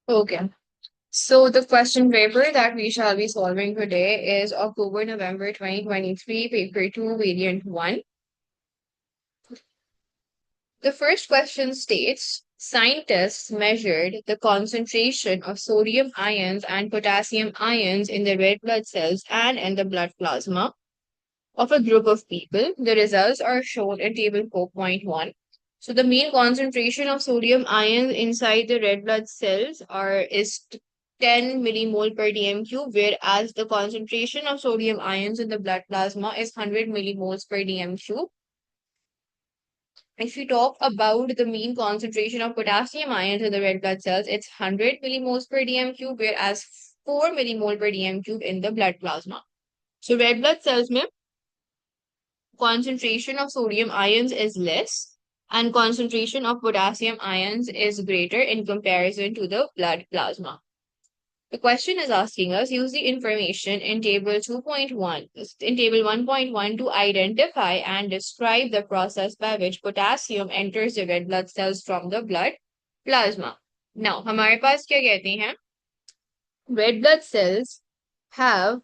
Okay. So the question paper that we shall be solving today is October-November 2023, paper 2, variant 1. The first question states, scientists measured the concentration of sodium ions and potassium ions in the red blood cells and in the blood plasma of a group of people. The results are shown in table 4.1. So the mean concentration of sodium ions inside the red blood cells is 10 millimole per dm cube, whereas the concentration of sodium ions in the blood plasma is 100 millimoles per dm cube. If we talk about the mean concentration of potassium ions in the red blood cells, it's 100 millimoles per dm cube, whereas 4 millimole per dm cube in the blood plasma. So red blood cells में concentration of sodium ions is less and concentration of potassium ions is greater in comparison to the blood plasma. The question is asking us use the information in table 2.1 in table 1.1 to identify and describe the process by which potassium enters the red blood cells from the blood plasma. Now हमारे पास क्या कहते हैं? Red blood cells have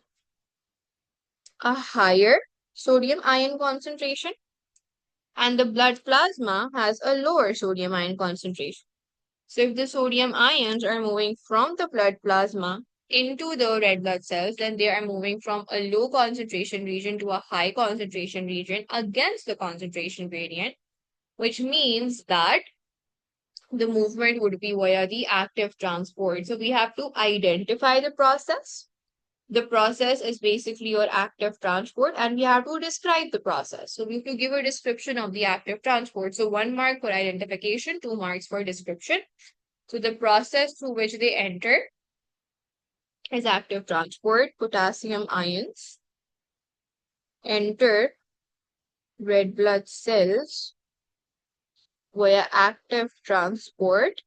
a higher sodium ion concentration and the blood plasma has a lower sodium ion concentration. So if the sodium ions are moving from the blood plasma into the red blood cells, then they are moving from a low concentration region to a high concentration region against the concentration gradient, which means that the movement would be via the active transport. So we have to identify the process. The process is basically your active transport, and we have to describe the process. So we have to give a description of the active transport. So 1 mark for identification, 2 marks for description. So the process through which they enter is active transport. Potassium ions enter red blood cells via active transport.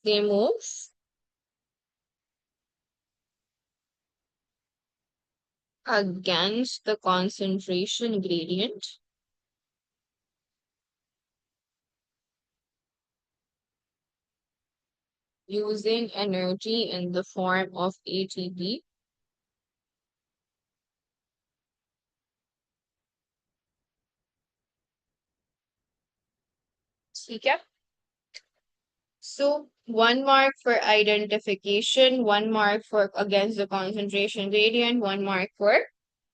They move against the concentration gradient using energy in the form of ATP. ठीक है? So 1 mark for identification, 1 mark for against the concentration gradient, 1 mark for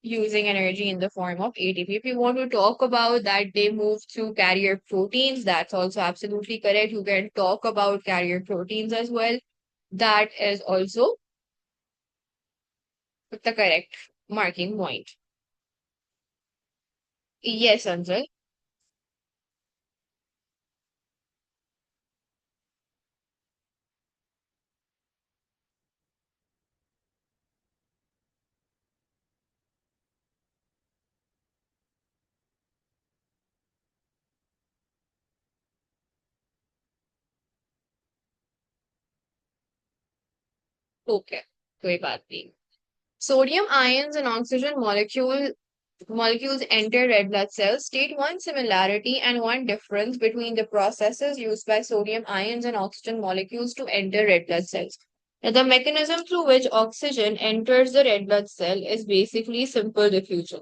using energy in the form of ATP. If you want to talk about that they move through carrier proteins, that's also absolutely correct. You can talk about carrier proteins as well. That is also the correct marking point. Yes, Anjal. Okay, कोई बात नहीं. Sodium ions and oxygen molecules enter red blood cells. State one similarity and one difference between the processes used by sodium ions and oxygen molecules to enter red blood cells. Now, the mechanism through which oxygen enters the red blood cell is basically simple diffusion.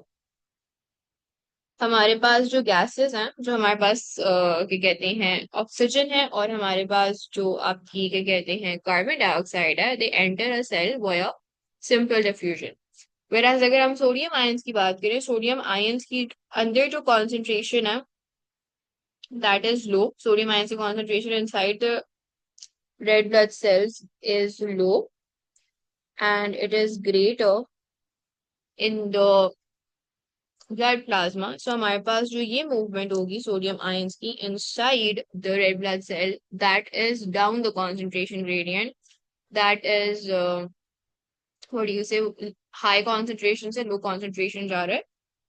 हमारे पास जो gases हैं जो हमारे पास क्या कहते हैं ऑक्सीजन है और हमारे पास जो आपकी क्या कहते हैं कार्बन डाइऑक्साइड है they enter a cell via simple diffusion whereas अगर हम सोडियम आयंस की बात करें सोडियम आयंस की अंदर जो कॉन्सेंट्रेशन है that is low sodium ions की concentration inside the red blood cells is low and it is greater in the blood plasma so हमारे पास जो ये मूवमेंट होगी सोडियम आयंस की inside the red blood cell that is down the concentration gradient that is what do you say high concentration से low concentration जा रहा है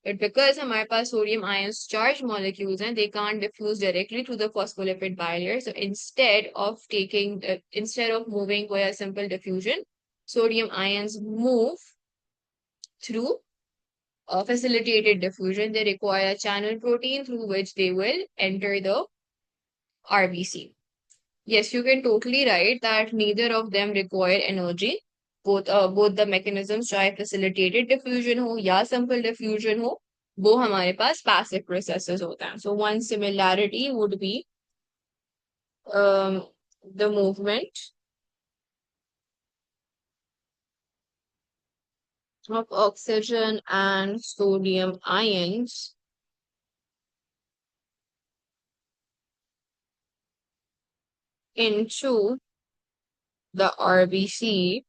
but because हमारे पास sodium ions charged molecules हैं they can't diffuse directly to the phospholipid bilayer so instead of moving via simple diffusion sodium ions move through facilitated diffusion, they require a channel protein through which they will enter the RBC. Yes, you can totally write that neither of them require energy. Both the mechanisms, चाहे facilitated diffusion हो या simple diffusion हो, वो हमारे पास passive processes होते हैं. So one similarity would be um, the movement of oxygen and sodium ions into the RBC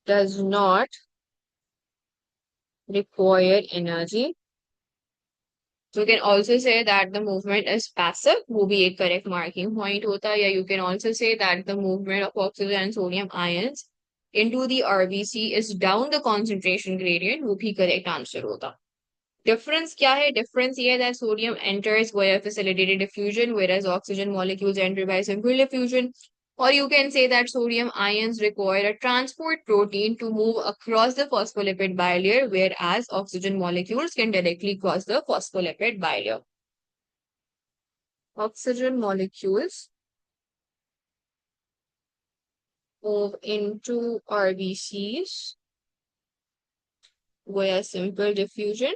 does not require energy. So you can also say that the movement is passive, वो भी एक correct marking point होता है, या you can also say that the movement of oxygen and sodium ions into the RBC is down the concentration gradient, वो भी correct answer होता. Difference क्या है? Difference ये है that sodium enters via facilitated diffusion, whereas oxygen molecules enter by simple diffusion. Or you can say that sodium ions require a transport protein to move across the phospholipid bilayer, whereas oxygen molecules can directly cross the phospholipid bilayer. Oxygen molecules move into RBCs via simple diffusion,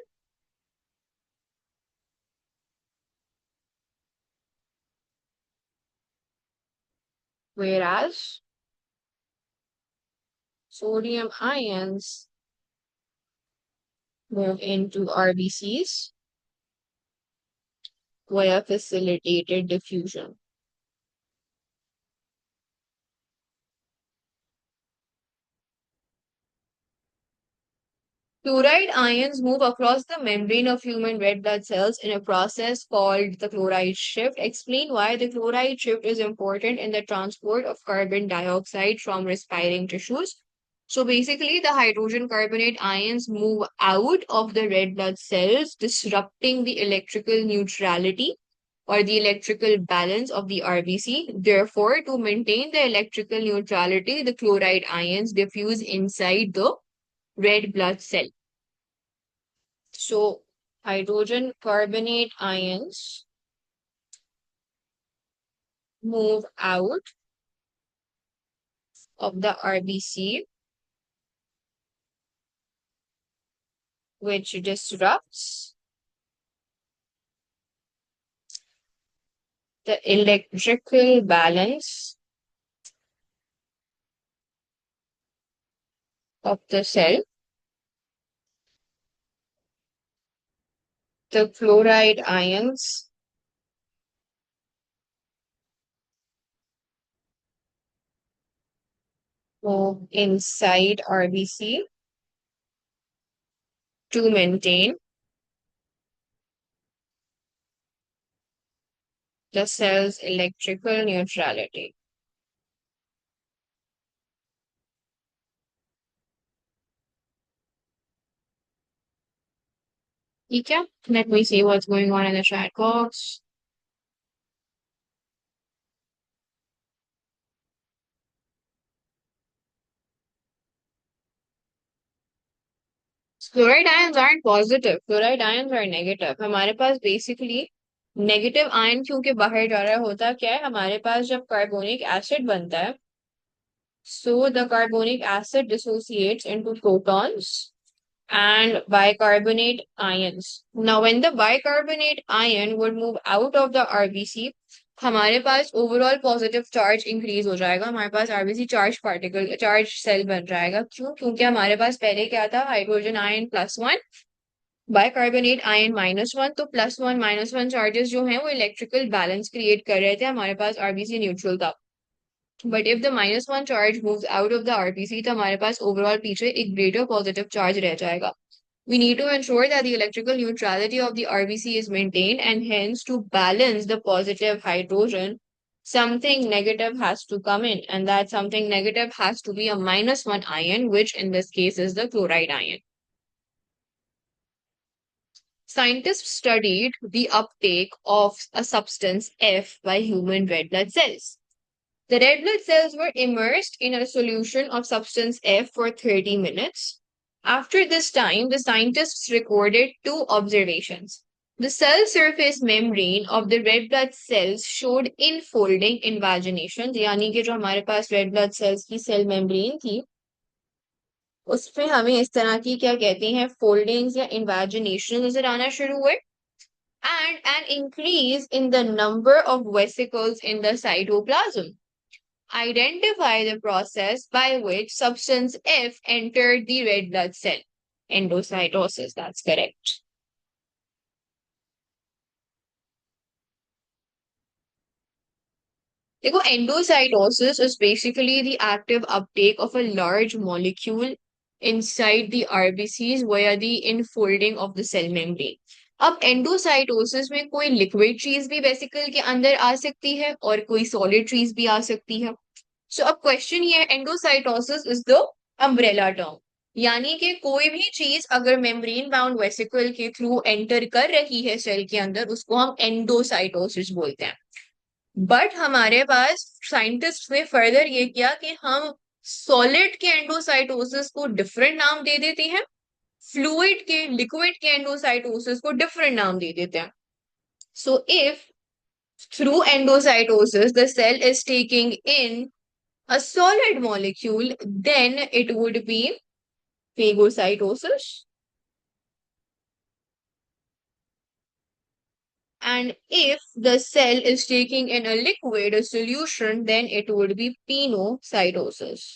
whereas sodium ions move into RBCs via facilitated diffusion. Chloride ions move across the membrane of human red blood cells in a process called the chloride shift. Explain why the chloride shift is important in the transport of carbon dioxide from respiring tissues. So basically, the hydrogen carbonate ions move out of the red blood cells, disrupting the electrical neutrality or the electrical balance of the RBC. Therefore, to maintain the electrical neutrality, the chloride ions diffuse inside the red blood cell. So, hydrogen carbonate ions move out of the RBC, which disrupts the electrical balance of the cell. The chloride ions move inside RBC to maintain the cell's electrical neutrality. ठीक है? Let me see what's going on in the chat box. Chloride ions aren't positive. Chloride ions are negative. हमारे पास basically negative ion क्योंकि बाहर जा रहा होता क्या है, हमारे पास जब कार्बोनिक एसिड बनता है, so the carbonic acid dissociates into protons and bicarbonate ions. Now, when the bicarbonate ion would move out of the RBC, हमारे पास ओवरऑल पॉजिटिव चार्ज इंक्रीज हो जाएगा, हमारे पास RBC charge particle charge cell बन जाएगा. क्यों? क्योंकि हमारे पास पहले क्या था, हाइड्रोजन आयन +1, बाइकार्बोनेट आयन -1. तो +1 -1 चार्जेस जो हैं वो इलेक्ट्रिकल बैलेंस क्रिएट कर रहे थे, हमारे पास आरबीसी न्यूट्रल था. But if the -1 charge moves out of the RBC, तो हमारे पास ओवरऑल पीछे एक ग्रेटर पॉजिटिव चार्ज रह जाएगा. We need to ensure that the electrical neutrality of the RBC is maintained, and hence to balance the positive hydrogen, something negative has to come in, and that something negative has to be a -1 ion, which in this case is the chloride ion. Scientists studied the uptake of a substance F by human red blood cells. The red blood cells were immersed in a solution of substance F for 30 minutes. After this time, the scientists recorded two observations. The cell surface membrane of the red blood cells showed infolding invagination, यानी कि जो हमारे पास red blood cells की cell membrane थी, उसमें हमें इस तरह की क्या कहते हैं फोल्डिंग्स या इन्वेजिनेशन नजर आना शुरू हुए and an increase in the number of vesicles in the cytoplasm. Identify the process by which substance F entered the red blood cell. Endocytosis, that's correct. देखो, endocytosis is basically the active uptake of a large molecule inside the RBCs via the infolding of the cell membrane. अब endocytosis में कोई liquid चीज भी vesicle के अंदर आ सकती है और कोई सॉलिड चीज भी आ सकती है. सो अब क्वेश्चन ये है, endocytosis is the umbrella term, यानी कि कोई भी चीज अगर मेम्ब्रेन बाउंड वेसिकल के थ्रू एंटर कर रही है सेल के अंदर, उसको हम एंडोसाइटोसिस बोलते हैं. बट हमारे पास साइंटिस्ट ने फर्दर ये किया कि हम सॉलिड के एंडोसाइटोसिस को डिफरेंट नाम दे देते हैं, फ्लूइड के लिक्विड के एंडोसाइटोसिस को डिफरेंट नाम दे देते हैं. So if through endocytosis the cell is taking in a solid molecule, then it would be phagocytosis. And if the cell is taking in a liquid, a solution, then it would be pinocytosis.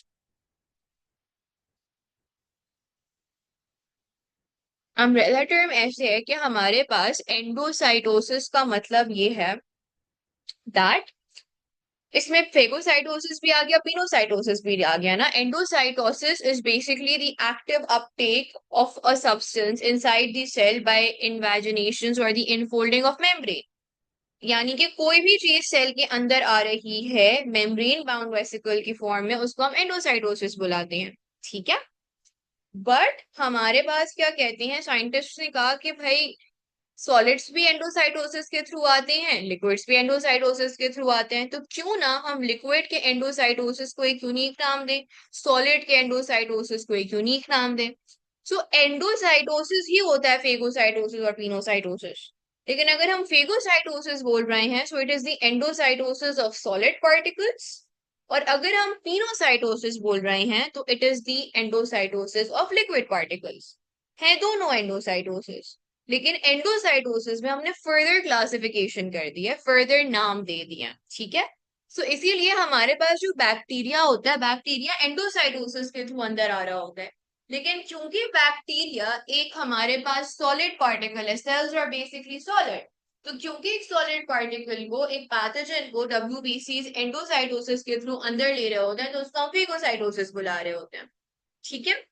Umbrella term ऐसे है कि हमारे पास endocytosis का मतलब ये है that इसमें phagocytosis भी आ गया, पिनोसाइटोसिस भी आ गया ना. Endocytosis is basically the active uptake of a substance inside the cell by invaginations और द इनफोल्डिंग ऑफ मेम्ब्रेन, यानी कि कोई भी चीज सेल के अंदर आ रही है मेम्ब्रेन बाउंड वेसिकल की फॉर्म में, उसको हम एंडोसाइटोसिस बुलाते हैं. ठीक है. बट हमारे पास क्या कहते हैं साइंटिस्ट ने कहा कि भाई सॉलिड्स भी एंडोसाइटोसिस के थ्रू आते हैं, लिक्विड्स भी एंडोसाइटोसिस के थ्रू आते हैं, तो क्यों ना हम लिक्विड के एंडोसाइटोसिस को एक यूनिक नाम दें, सॉलिड के एंडोसाइटोसिस को एक यूनिक नाम दें. सो एंडोसाइटोसिस ही होता है फेगोसाइटोसिस और पिनोसाइटोसिस. लेकिन अगर हम फेगोसाइटोसिस बोल रहे हैं, so it is the endocytosis of solid particles, और अगर हम पिनोसाइटोसिस बोल रहे हैं तो it is the endocytosis of liquid particles. है दोनों एंडोसाइटोसिस, लेकिन एंडोसाइटोसिस में हमने फर्दर क्लासिफिकेशन कर दी है, फर्दर नाम दे दिया. ठीक है. सो इसीलिए हमारे पास जो बैक्टीरिया होता है, बैक्टीरिया एंडोसाइटोसिस के थ्रू अंदर आ रहा होता है. लेकिन क्योंकि बैक्टीरिया एक हमारे पास सॉलिड पार्टिकल है, सेल्स आर बेसिकली सॉलिड, तो क्योंकि एक सॉलिड पार्टिकल को, एक पैथोजन को डब्ल्यूबीसीज एंडोसाइटोसिस के थ्रू अंदर ले रहे होते हैं, तो उसको हम फेगोसाइटोसिस बुला रहे होते हैं. ठीक है.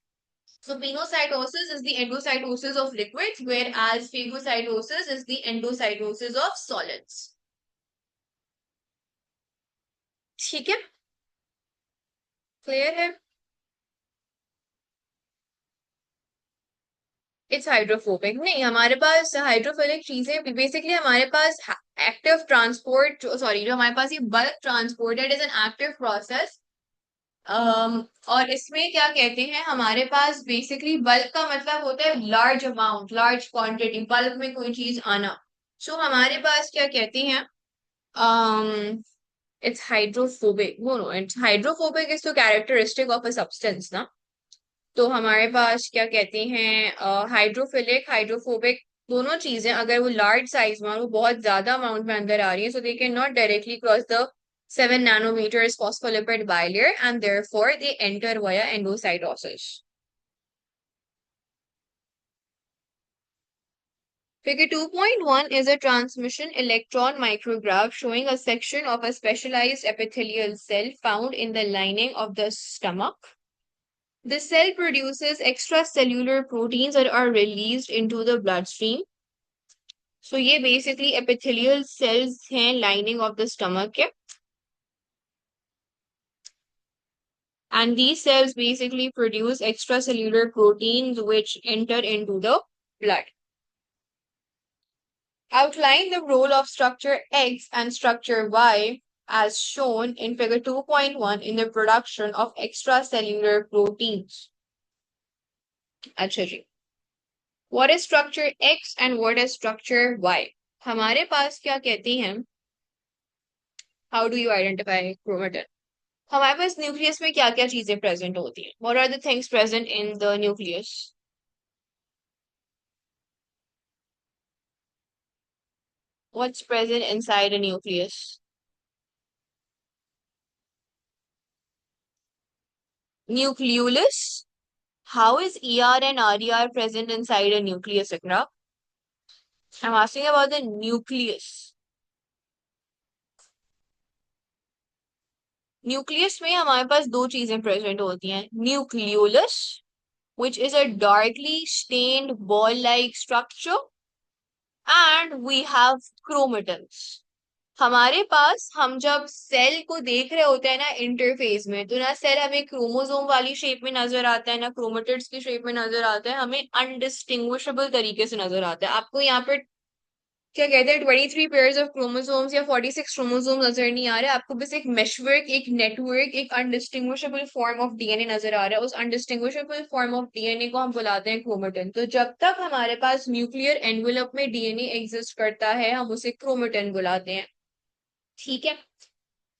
So pinocytosis is the endocytosis of liquids, whereas phagocytosis is the endocytosis of solids. ठीक है. क्लियर है. इट्स हाइड्रोफोबिक नहीं, हमारे पास हाइड्रोफिलिक चीजें बेसिकली हमारे पास एक्टिव ट्रांसपोर्ट, सॉरी, जो हमारे पास ये bulk transport it is an active process. और इसमें क्या कहते हैं, हमारे पास बेसिकली बल्क का मतलब होता है large amount, large quantity, bulk में कोई चीज आना. सो हमारे पास क्या कहते हैं, it's hydrophobic. No, it's hydrophobic is तो कैरेक्टरिस्टिक ऑफ अ सब्सटेंस ना. तो हमारे पास क्या कहते हैं, हाइड्रोफिलिक, हाइड्रोफोबिक, दोनों चीजें अगर वो लार्ज साइज में, वो बहुत ज्यादा अमाउंट में अंदर आ रही है, so they can not directly cross the 7 nanometers phospholipid bilayer and therefore they enter via endocytosis. Figure 2.1 is a transmission electron micrograph showing a section of a specialized epithelial cell found in the lining of the stomach. The cell produces extracellular proteins that are released into the bloodstream. So ये basically epithelial cells हैं lining of the stomach के. And these cells basically produce extracellular proteins which enter into the blood. Outline the role of structure X and structure Y as shown in figure 2.1 in the production of extracellular proteins. अच्छा जी, what is structure X and what is structure Y? हमारे पास क्या कहती हैं, how do you identify chromatin? हमारे पास nucleus में क्या क्या चीजें प्रेजेंट होती हैं? What are the things present in the nucleus? What's present inside a nucleus? Nucleolus? How is ER and RER present inside a nucleus, Ikra? I'm asking about the nucleus. Nucleus में हमारे पास दो चीजें present होती हैं, nucleolus which is a darkly stained ball like structure and we have chromatins. हमारे पास हम जब cell को देख रहे होते हैं ना इंटरफेस में, तो ना सेल हमें क्रोमोसोम वाली शेप में नजर आता है ना क्रोमेटिड्स की शेप में नजर आता है, हमें अनडिस्टिंग्विशेबल तरीके से नजर आता है। आपको यहाँ पे क्या कहते हैं 23 पेयर्स ऑफ क्रोमोसोम्स या 46 क्रोमोसोम नजर नहीं आ रहे, आपको बस एक मेशवर्क, एक नेटवर्क, एक अनडिस्टिंग्विशेबल फॉर्म ऑफ डीएनए नजर आ रहा है। उस अनडिस्टिंग्विशेबल फॉर्म ऑफ डीएनए को हम बुलाते हैं क्रोमेटिन। तो जब तक हमारे पास न्यूक्लियर एनवेलप में डीएनए एग्जिस्ट करता है हम उसे क्रोमेटिन बुलाते हैं। ठीक है,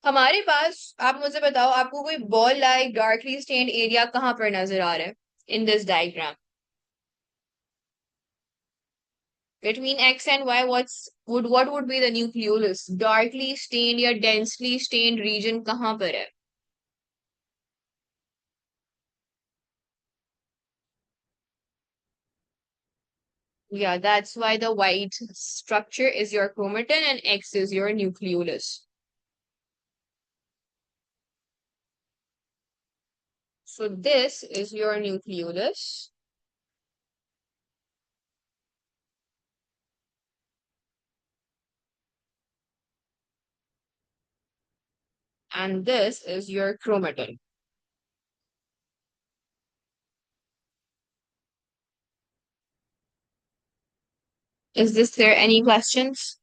हमारे पास, आप मुझे बताओ, आपको कोई ball like darkly stained area कहाँ पर नजर आ रहा है in this diagram? Between X and Y, what would be the nucleolus? Darkly stained या densely stained region कहाँ पर है? Yeah, that's why the white structure is your chromatin and X is your nucleolus. So this is your nucleolus. And this is your chromatin. Is there any questions?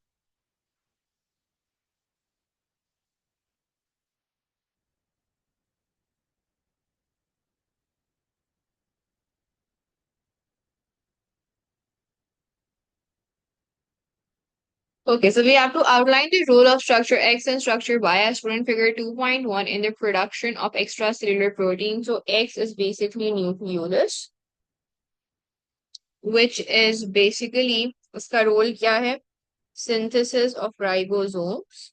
Okay, so we have to outline the role of structure X and structure Y as shown in figure 2.1 in the production of extracellular protein. So X is basically nucleolus, which is basically, उसका role क्या है? Synthesis of ribosomes.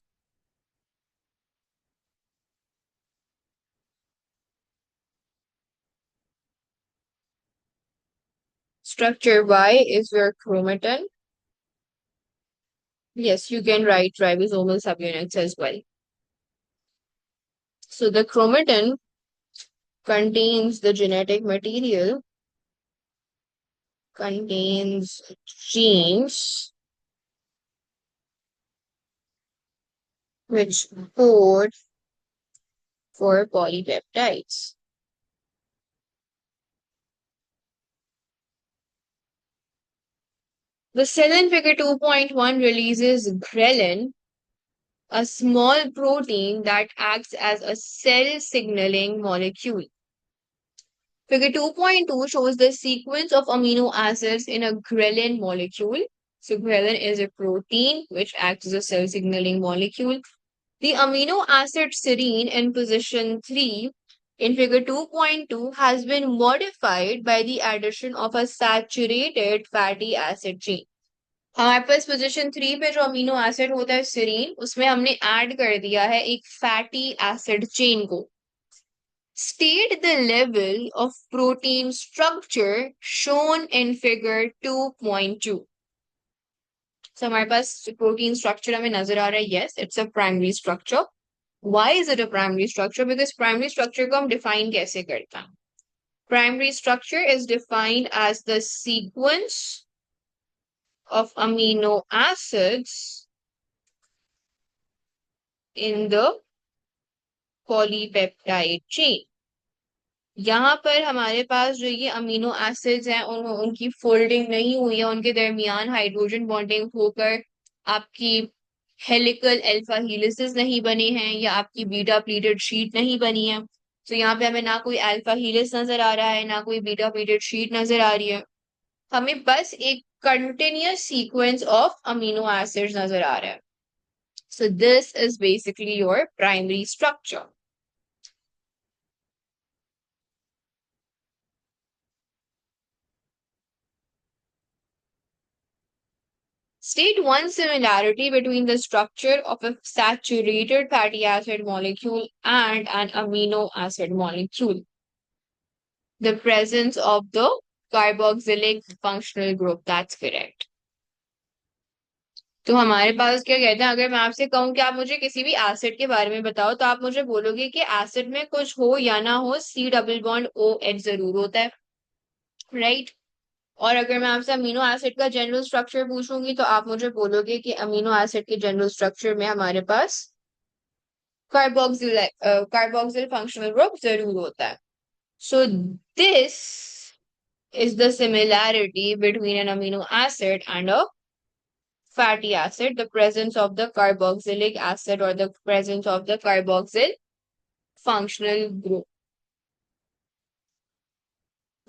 Structure Y is your chromatin. Yes, you can write ribosomal subunits as well. So the chromatin contains the genetic material, contains genes which code for polypeptides. The cell in figure 2.1 releases ghrelin, a small protein that acts as a cell signaling molecule. Figure 2.2 shows the sequence of amino acids in a ghrelin molecule. So ghrelin is a protein which acts as a cell signaling molecule. The amino acid serine in position 3 in figure 2.2 has been modified by the addition of a saturated fatty acid chain. हमारे पास position 3 पे जो amino acid होता है serine, उसमें हमने add कर दिया है एक फैटी एसिड चेन को। State the level of protein structure shown in figure 2.2. So हमारे पास protein structure हमें नजर आ रहा है, yes, it's a primary structure. Why is it a primary structure? Because primary structure को हम define कैसे करते हैं? Primary structure is defined as the sequence of amino acids in the polypeptide chain. यहाँ पर हमारे पास जो ये अमीनो एसिड्स हैं उनकी फोल्डिंग नहीं हुई है, उनके दरमियान हाइड्रोजन बॉन्डिंग होकर आपकी हेलिकल अल्फा हेलिसेस नहीं बने हैं या आपकी बीटा प्लीटेड शीट नहीं बनी है। तो यहाँ पे हमें ना कोई अल्फा हेलिस नजर आ रहा है ना कोई बीटा प्लीटेड शीट नजर आ रही है। हमें बस एक continuous sequence of amino acids नजर आ रहा है। So this is basically your primary structure. State one similarity between the structure of a saturated fatty acid molecule and an amino acid molecule. The presence of the carboxylic functional group. That's correct. तो हमारे पास क्या कहते हैं, अगर मैं आपसे कहूं कि आप मुझे किसी भी एसिड के बारे में बताओ तो आप मुझे बोलोगे कि एसिड में कुछ हो या ना हो C double bond O H जरूर होता है, राइट। और अगर मैं आपसे अमीनो एसिड का जनरल स्ट्रक्चर पूछूंगी तो आप मुझे बोलोगे कि अमीनो एसिड के जनरल स्ट्रक्चर में हमारे पास कार्बोक्सिल फंक्शनल ग्रुप जरूर होता है। So this is the similarity between an amino acid and a fatty acid, the presence of the carboxylic acid or the presence of the carboxyl functional group.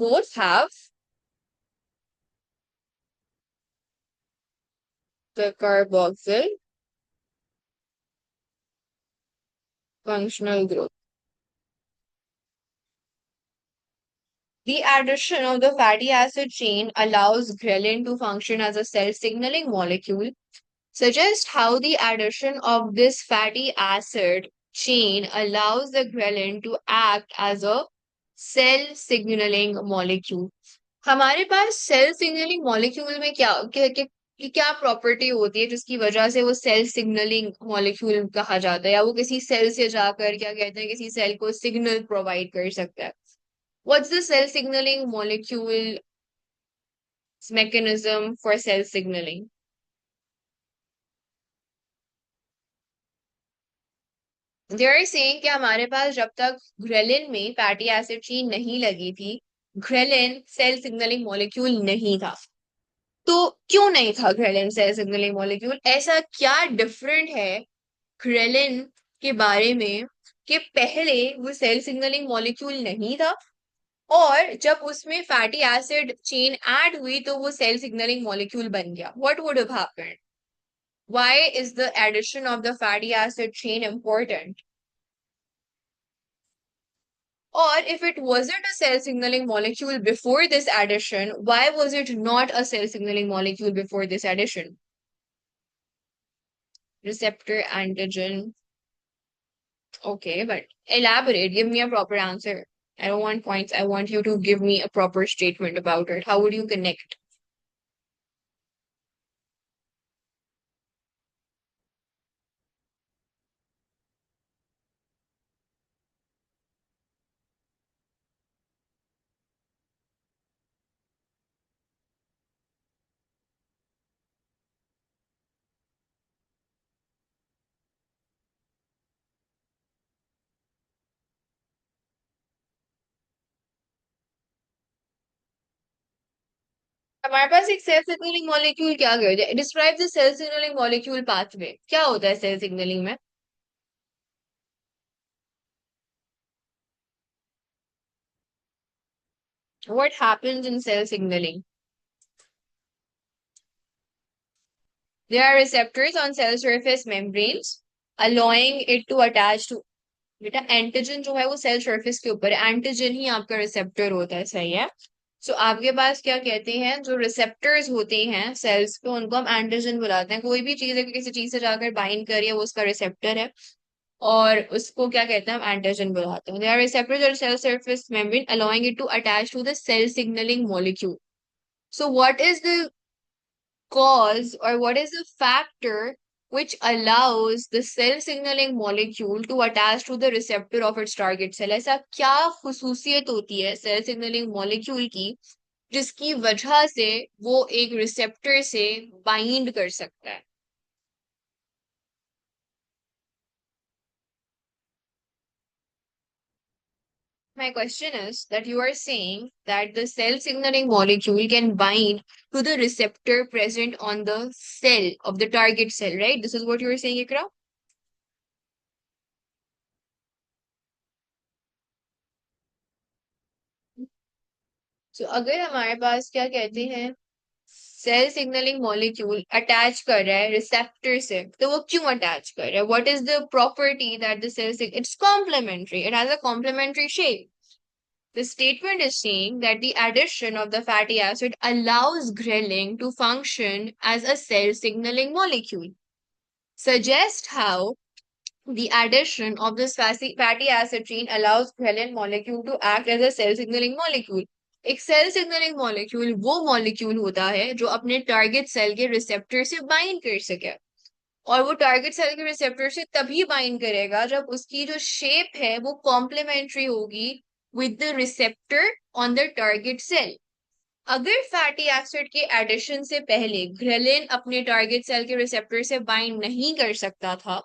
Both have the carboxyl functional group. The addition of the fatty acid chain allows ghrelin to function as a cell signaling molecule. Suggest how the addition of this fatty acid chain allows the ghrelin to act as a cell signaling molecule. हमारे पास cell signalling molecule में क्या property होती है जिसकी वजह से वो cell signalling molecule कहा जाता है, या वो किसी सेल से जाकर क्या कहते हैं किसी सेल को सिग्नल प्रोवाइड कर सकता है। What's the cell signaling molecule mechanism for cell signaling? They are saying कि हमारे पास जब तक ग्रेलिन में फैटी एसिड चेन नहीं लगी थी, ग्रेलिन सेल सिग्नलिंग मॉलिक्यूल नहीं था। तो क्यों नहीं था ग्रेलिन सेल सिग्नलिंग मॉलिक्यूल? ऐसा क्या डिफरेंट है ग्रेलिन के बारे में कि पहले वो सेल सिग्नलिंग मॉलिक्यूल नहीं था और जब उसमें फैटी एसिड चेन ऐड हुई तो वो सेल सिग्नलिंग मॉलिक्यूल बन गया? What would have happened? Why is the addition of the fatty acid chain important? Or if it wasn't a cell signaling molecule before this addition, why was it not a cell signaling molecule before this addition? Receptor antigen. Okay, but elaborate. Give me a proper answer. I don't want points. I want you to give me a proper statement about it. How would you connect? हमारे पास एक cell signalling molecule क्या कर describe the cell signalling molecule pathway. क्या होता है cell signalling में? What happens in cell signaling? There are receptors on cell surface membranes allowing it to attach to। बेटा antigen जो है वो सेल सरफेस के ऊपर है, एंटीजन ही आपका रिसेप्टर होता है, सही है। सो आपके पास क्या कहते हैं जो रिसेप्टर्स होते हैं सेल्स पे उनको हम एंटीजन बुलाते हैं। कोई भी चीज अगर किसी चीज से जाकर बाइंड करिए वो उसका रिसेप्टर है और उसको क्या कहते हैं हम एंटीजन बुलाते हैं। दे आर रिसेप्टर्स और cell surface membrane allowing it to attach to the cell signalling molecule. So what is the cause or what is the factor which allows the cell signaling molecule to attach to the receptor of its target cell? ऐसा क्या खुसूसियत होती है cell signalling molecule की जिसकी वजह से वो एक रिसेप्टर से बाइंड कर सकता है? My question is that you are saying that the cell signaling molecule can bind to the receptor present on the cell of the target cell, right? This is what you are saying, Ikra? So अगर हमारे पास क्या कहते हैं cell signalling molecule attach कर रहा है receptor से तो वो क्यों अटैच कर रहा है what is the property that the cell it's complementary it has a complementary shape. The statement is saying that the addition of the fatty acid allows ghrelin to function as a cell signaling molecule. Suggest how the addition of this fatty acid chain allows ghrelin molecule to act as a cell signaling molecule. एक cell signalling molecule वो molecule होता है जो अपने target cell के receptor से bind कर सके और वो टारगेट सेल के रिसेप्टर से तभी बाइंड करेगा जब उसकी जो शेप है वो कॉम्प्लीमेंट्री होगी with the receptor on the target cell. अगर फैटी एसिड के एडिशन से पहले ग्रेलिन अपने टारगेट सेल के रिसेप्टर से बाइंड नहीं कर सकता था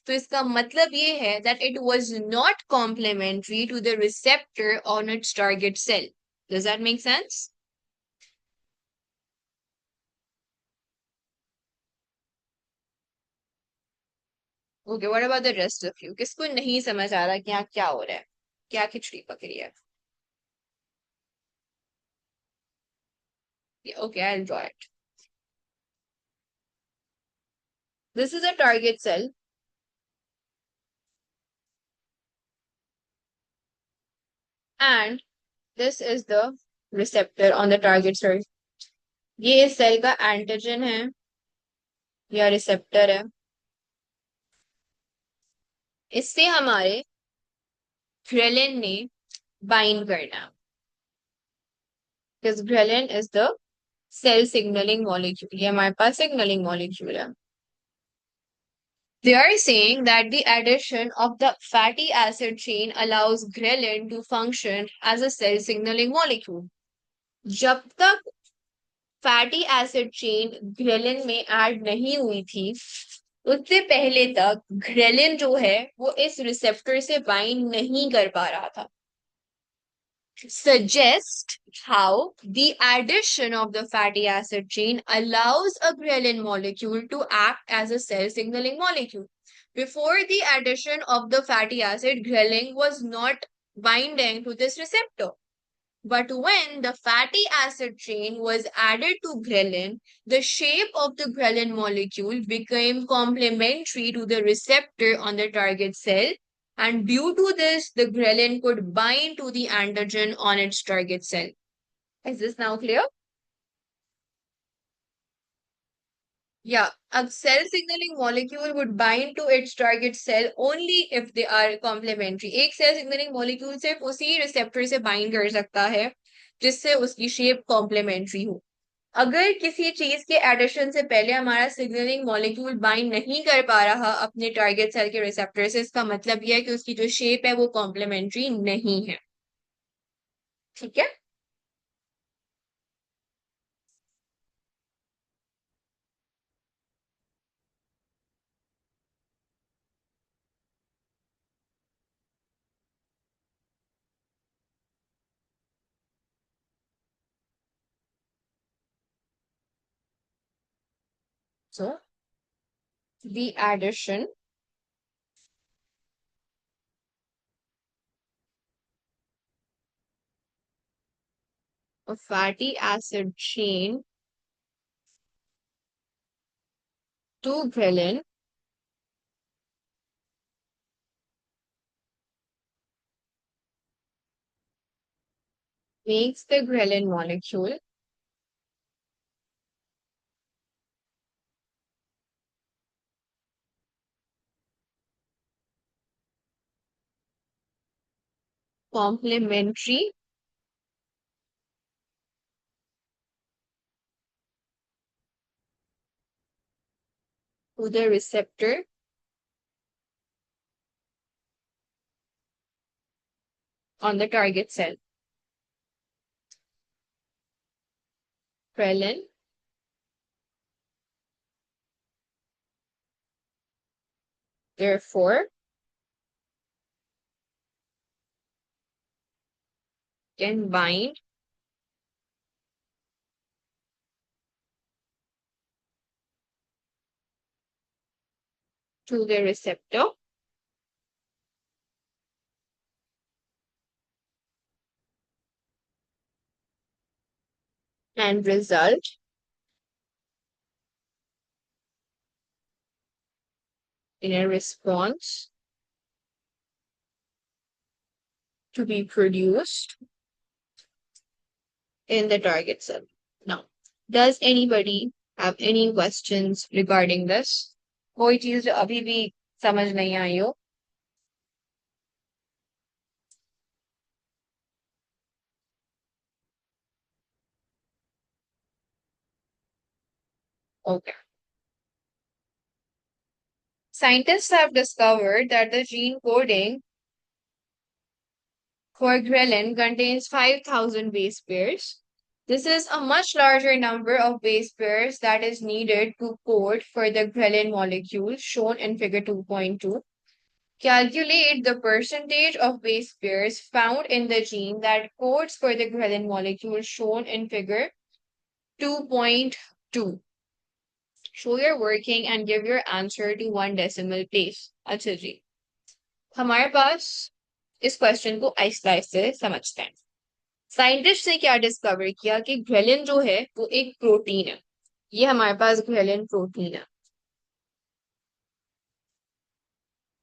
तो इसका मतलब ये है that it was not complementary to the receptor on its target cell. Does that make sense? Okay what about the rest of you किसको नहीं समझ आ रहा कि यहाँ क्या हो रहा है क्या खिचड़ी पक रही है? Okay I will draw it. This is a target cell and this is the receptor on the target cell. ये इस सेल का एंटीजन है या रिसेप्टर है. इससे हमारे ग्रेलिन ने बाइंड करना because ghrelin is the cell signaling molecule. ये हमारे पास signaling molecule है. They are saying that the addition of the fatty acid chain allows ghrelin to function as a cell signaling molecule. जब तक fatty acid chain ghrelin में add नहीं हुई थी उससे पहले तक ग्रेलिन जो है वो इस रिसेप्टर से बाइंड नहीं कर पा रहा था. Suggest how the addition of the fatty acid chain allows a ghrelin molecule to act as a cell signaling molecule. Before the addition of the fatty acid, ghrelin was not binding to this receptor. But when the fatty acid chain was added to ghrelin, the shape of the ghrelin molecule became complementary to the receptor on the target cell, and due to this, the ghrelin could bind to the antigen on its target cell. Is this now clear? Yeah, a cell signaling molecule would bind to its target cell only if they are complementary. एक cell signaling molecule सिर्फ उसी receptor से bind कर सकता है जिससे उसकी shape complementary हो. अगर किसी चीज के एडिशन से पहले हमारा सिग्नलिंग मॉलिक्यूल बाइंड नहीं कर पा रहा अपने टारगेट सेल के रिसेप्टर से इसका मतलब यह है कि उसकी जो शेप है वो कॉम्प्लीमेंट्री नहीं है. ठीक है. So the addition of fatty acid chain to ghrelin makes the ghrelin molecule complementary to the receptor on the target cell. Ghrelin therefore can bind to the receptor and result in a response to be produced in the target cell. Now, does anybody have any questions regarding this? कोई चीज जो अभी भी समझ नहीं आई हो? Okay. Scientists have discovered that the gene coding for ghrelin contains 5,000 base pairs. This is a much larger number of base pairs that is needed to code for the ghrelin molecule shown in figure 2.2. Calculate the percentage of base pairs found in the gene that codes for the ghrelin molecule shown in figure 2.2. Show your working and give your answer to one decimal place. अच्छा जी, हमारे पास इस question को आहिस्ता आहिस्ता से समझते हैं. Scientist ने क्या discover किया कि ग्रेलिन जो है वो एक प्रोटीन है. ये हमारे पास ग्रेलिन प्रोटीन है.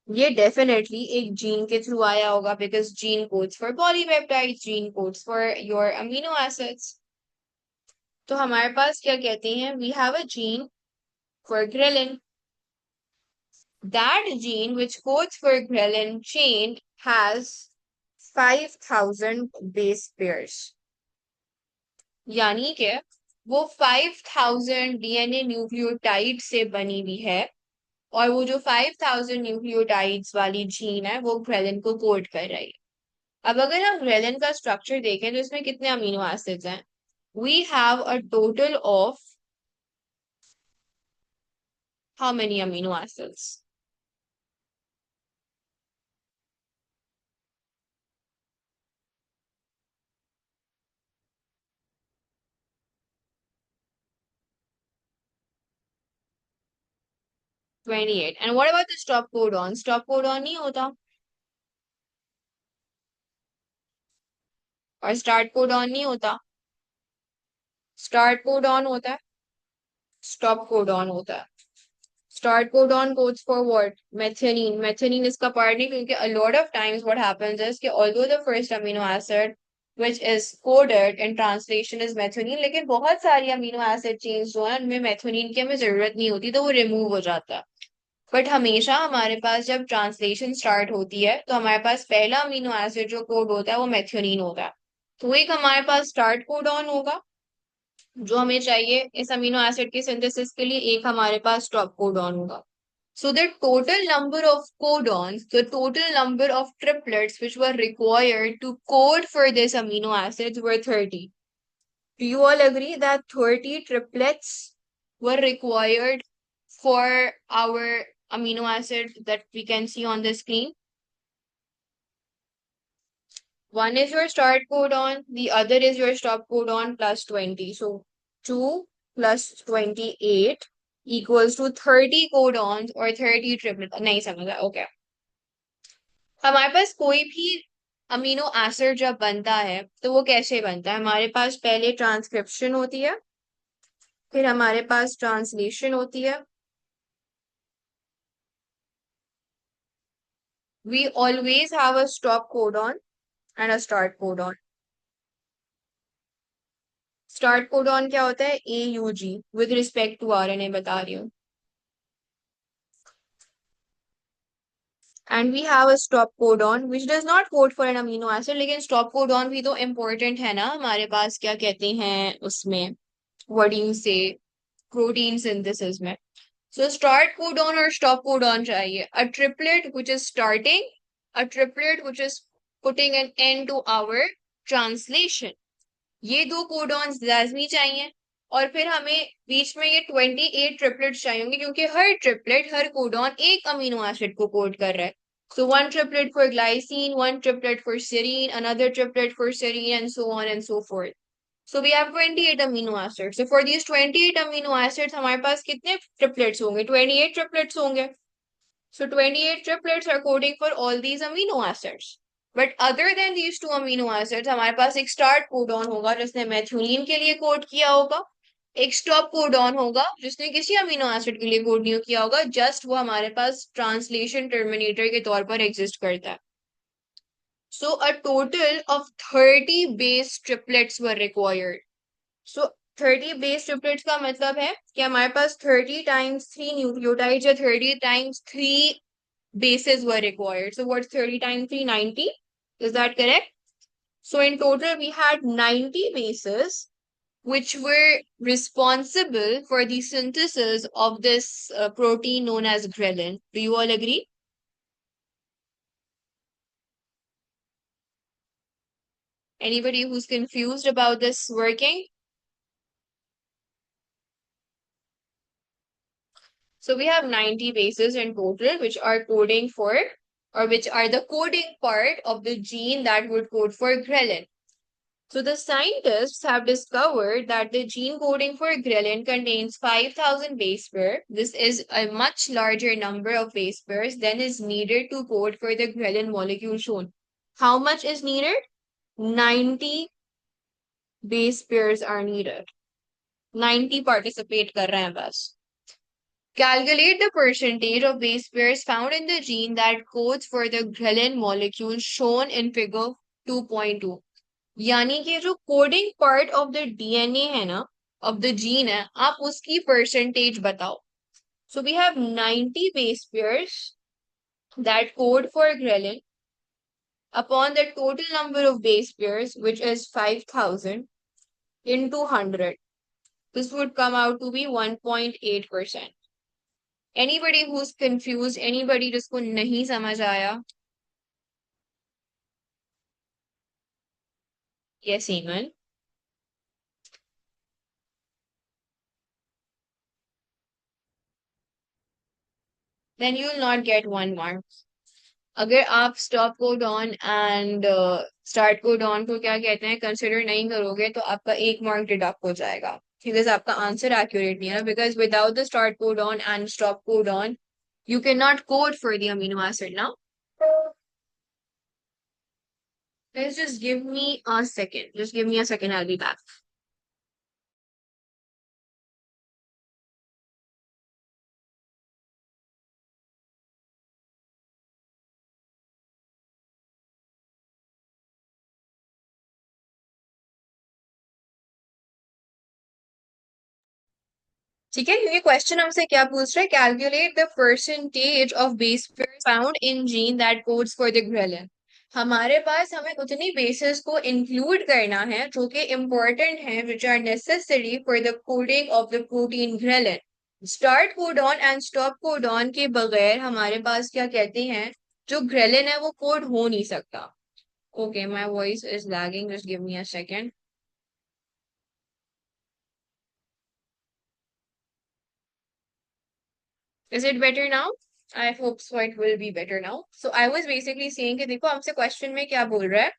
ये डेफिनेटली एक जीन के थ्रू आया होगा because gene codes for polypeptides, gene codes for your amino acids. तो हमारे पास क्या कहते हैं, we have a gene for ghrelin. That gene which codes for ghrelin chain has 5,000 base pairs. यानी कि वो 5,000 डीएनए न्यूक्लियोटाइड से बनी हुई है और वो जो 5,000 न्यूक्लियोटाइड्स वाली जीन है वो ग्रेलिन को कोड कर रही है. अब अगर हम ग्रेलिन का स्ट्रक्चर देखें तो इसमें कितने अमीनो एसिड्स हैं? We have a total of how many amino acids? 28. And what about the stop codon? Stop codon नहीं होता और स्टार्ट कोडॉन नहीं होता. स्टार्ट कोडॉन होता है, स्टॉप कोडॉन होता है. Start codon codes for what? Methionine. Methionine इसका पार्ट नहीं, क्योंकि a lot of times what happens is कि although the first amino acid which is coded in translation is methionine, लेकिन बहुत सारी अमीनो एसिड चेन्स जो है उनमें मेथियोनीन की हमें जरूरत नहीं होती तो वो रिमूव हो जाता है. बट हमेशा हमारे पास जब ट्रांसलेशन स्टार्ट होती है तो हमारे पास पहला अमीनो एसिड जो कोड होता है वो मेथियोनीन होता है. तो एक हमारे पास स्टार्ट कोडॉन होगा जो हमें चाहिए इस अमीनो एसिड के सिंथेसिस के लिए, एक हमारे पास स्टॉप कोडॉन होगा. So the total number of codons, the total number of triplets which were required to code for this amino acids were 30. Do you all agree that 30 triplets were required for our amino acid that we can see on the screen? One is your start codon, the other is your stop codon plus 20. So 2 plus 28 equals to 30 codons or 30 triplets. नहीं समझा? Okay. हमारे पास कोई भी amino acid जब बनता है तो वो कैसे बनता है? हमारे पास पहले ट्रांसक्रिप्शन होती है, फिर हमारे पास ट्रांसलेशन होती है. We always have a stop codon and a start codon. Start codon क्या होता है? AUG with respect to RNA बता रही हूँ. And we have a stop codon which does not code for an amino acid. लेकिन stop codon भी तो important है ना हमारे पास, क्या कहते हैं उसमें, what do you say, protein synthesis में. सो स्टार्ट कोडॉन और स्टॉप कोडॉन चाहिए. A triplet which is starting, a triplet which is putting an end to our translation. ये दो कोडॉन्स लाजमी चाहिए. और फिर हमें बीच में ये 28 ट्रिपलेट्स चाहिए क्योंकि हर ट्रिपलेट, हर कोडॉन एक अमीनो एसिड को कोड कर रहा है. So one triplet for glycine, one triplet for serine, another triplet for serine, and so on and so forth. So we have 28 amino acids. So for these 28 amino acids, हमारे पास कितने triplets होंगे? 28 triplets होंगे. So 28 triplets are coding for all these amino acids. But other than these two amino acids, हमारे पास एक start codon होगा जिसने methionine के लिए कोड किया होगा. एक स्टॉप कोडॉन होगा जिसने किसी अमीनो एसिड के लिए कोड नहीं किया होगा, जस्ट वो हमारे पास ट्रांसलेशन टर्मिनेटर के तौर पर एग्जिस्ट करता है. So a total of 30 base triplets were required. So 30 base triplets का मतलब है कि हमारे पास 30 times 3 nucleotides या 30 times 3 bases were required. So what's 30 times 3? 90. Is that correct? So in total we had 90 bases which were responsible for the synthesis of this protein known as ghrelin. Do you all agree? Anybody who's confused about this working? So we have 90 bases in total, which are coding for, or which are the coding part of the gene that would code for ghrelin. So the scientists have discovered that the gene coding for ghrelin contains 5,000 base pair. This is a much larger number of base pairs than is needed to code for the ghrelin molecule shown. How much is needed? 90 base pairs are needed. 90 participate कर रहे हैं बस. Calculate the percentage of base pairs found in the gene that codes for the ghrelin molecule shown in figure 2.2. यानी कि जो coding part of the DNA है ना, of the gene है, आप उसकी परसेंटेज बताओ. So we have 90 base pairs that code for ghrelin upon the total number of base pairs, which is 5,000 into 100. This would come out to be 1.8%. Anybody who's confused, anybody जिसको नहीं समझ आया? Yes, Eamon. Then you will not get 1 mark. अगर आप stop code on and start code on को क्या कहते हैं कंसिडर नहीं करोगे तो आपका 1 मार्क डिडक्ट हो जाएगा, बिकॉज आपका आंसर एक्यूरेट नहीं है. Because without the start code on and stop code on you cannot code for the amino acid now. Let's just give me a second. Just give me a second. I'll be back. ठीक है, क्योंकि question हमसे क्या पूछ रहा है? Calculate the percentage of base pair found in gene that codes for the ghrelin. हमारे पास हमें उतनी बेसिस को इंक्लूड करना है जो कि इंपॉर्टेंट है, which are necessary for the coding of the protein ghrelin. Start codon and stop codon के बगैर हमारे पास क्या कहते हैं, जो ग्रेलिन है वो कोड हो नहीं सकता. Okay, my voice is lagging, just give me a second. Is it better now? I hope so it will be better now. So I was basically saying कि देखो हमसे question में क्या बोल रहा है,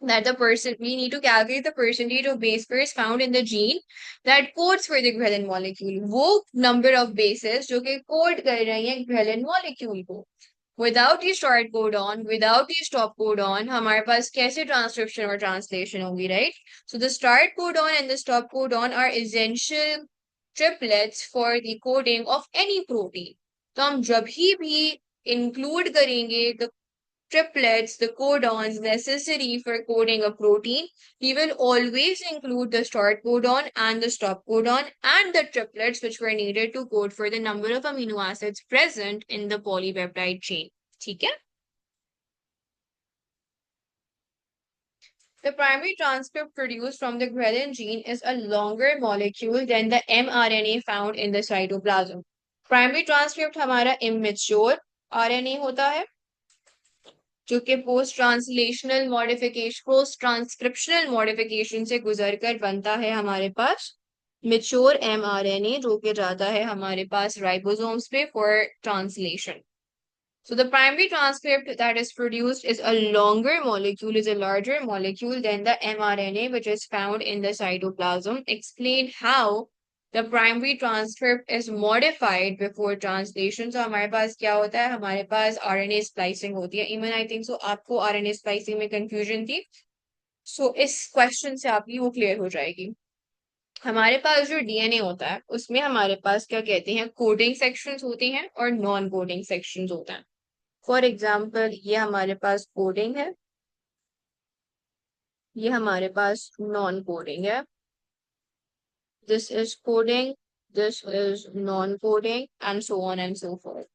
that the person we need to calculate the percentage of base pairs found in the gene that codes for the ghrelin molecule. वो number of bases जो कि code कर रही हैं ghrelin molecule को. Without the start codon, without the stop codon, हमारे पास कैसे transcription और translation होगी, right? So the start codon and the stop codon are essential triplets for the coding of any protein. तो हम जब भी include करेंगे the triplets, the codons necessary for coding a protein, we will always include the start codon and the stop codon and the triplets which were needed to code for the number of amino acids present in the polypeptide chain. ठीक है? The primary transcript produced from the ghrelin gene is a longer molecule than the mRNA found in the cytoplasm. Primary transcript हमारा immature RNA होता है जो कि post translational modification, post transcriptional modification से गुजर कर बनता है हमारे पास मेच्योर mRNA, जो कि जाता है हमारे पास राइबोसोम्स पे for translation. So the primary transcript that is produced is a longer molecule, is a larger molecule than the mRNA, which is found in the cytoplasm. Explain how the primary transcript is modified before translation. So हमारे पास क्या होता है, हमारे पास RNA splicing होती है. Even I think so आपको RNA splicing में confusion थी. So इस question से आपकी वो clear हो जाएगी. हमारे पास जो डीएनए होता है उसमें हमारे पास क्या कहते हैं, कोडिंग सेक्शंस होते हैं और नॉन कोडिंग सेक्शंस होते हैं. फॉर एग्जाम्पल ये हमारे पास कोडिंग है, ये हमारे पास नॉन कोडिंग है. This is coding, this is non coding and so on and so fourth.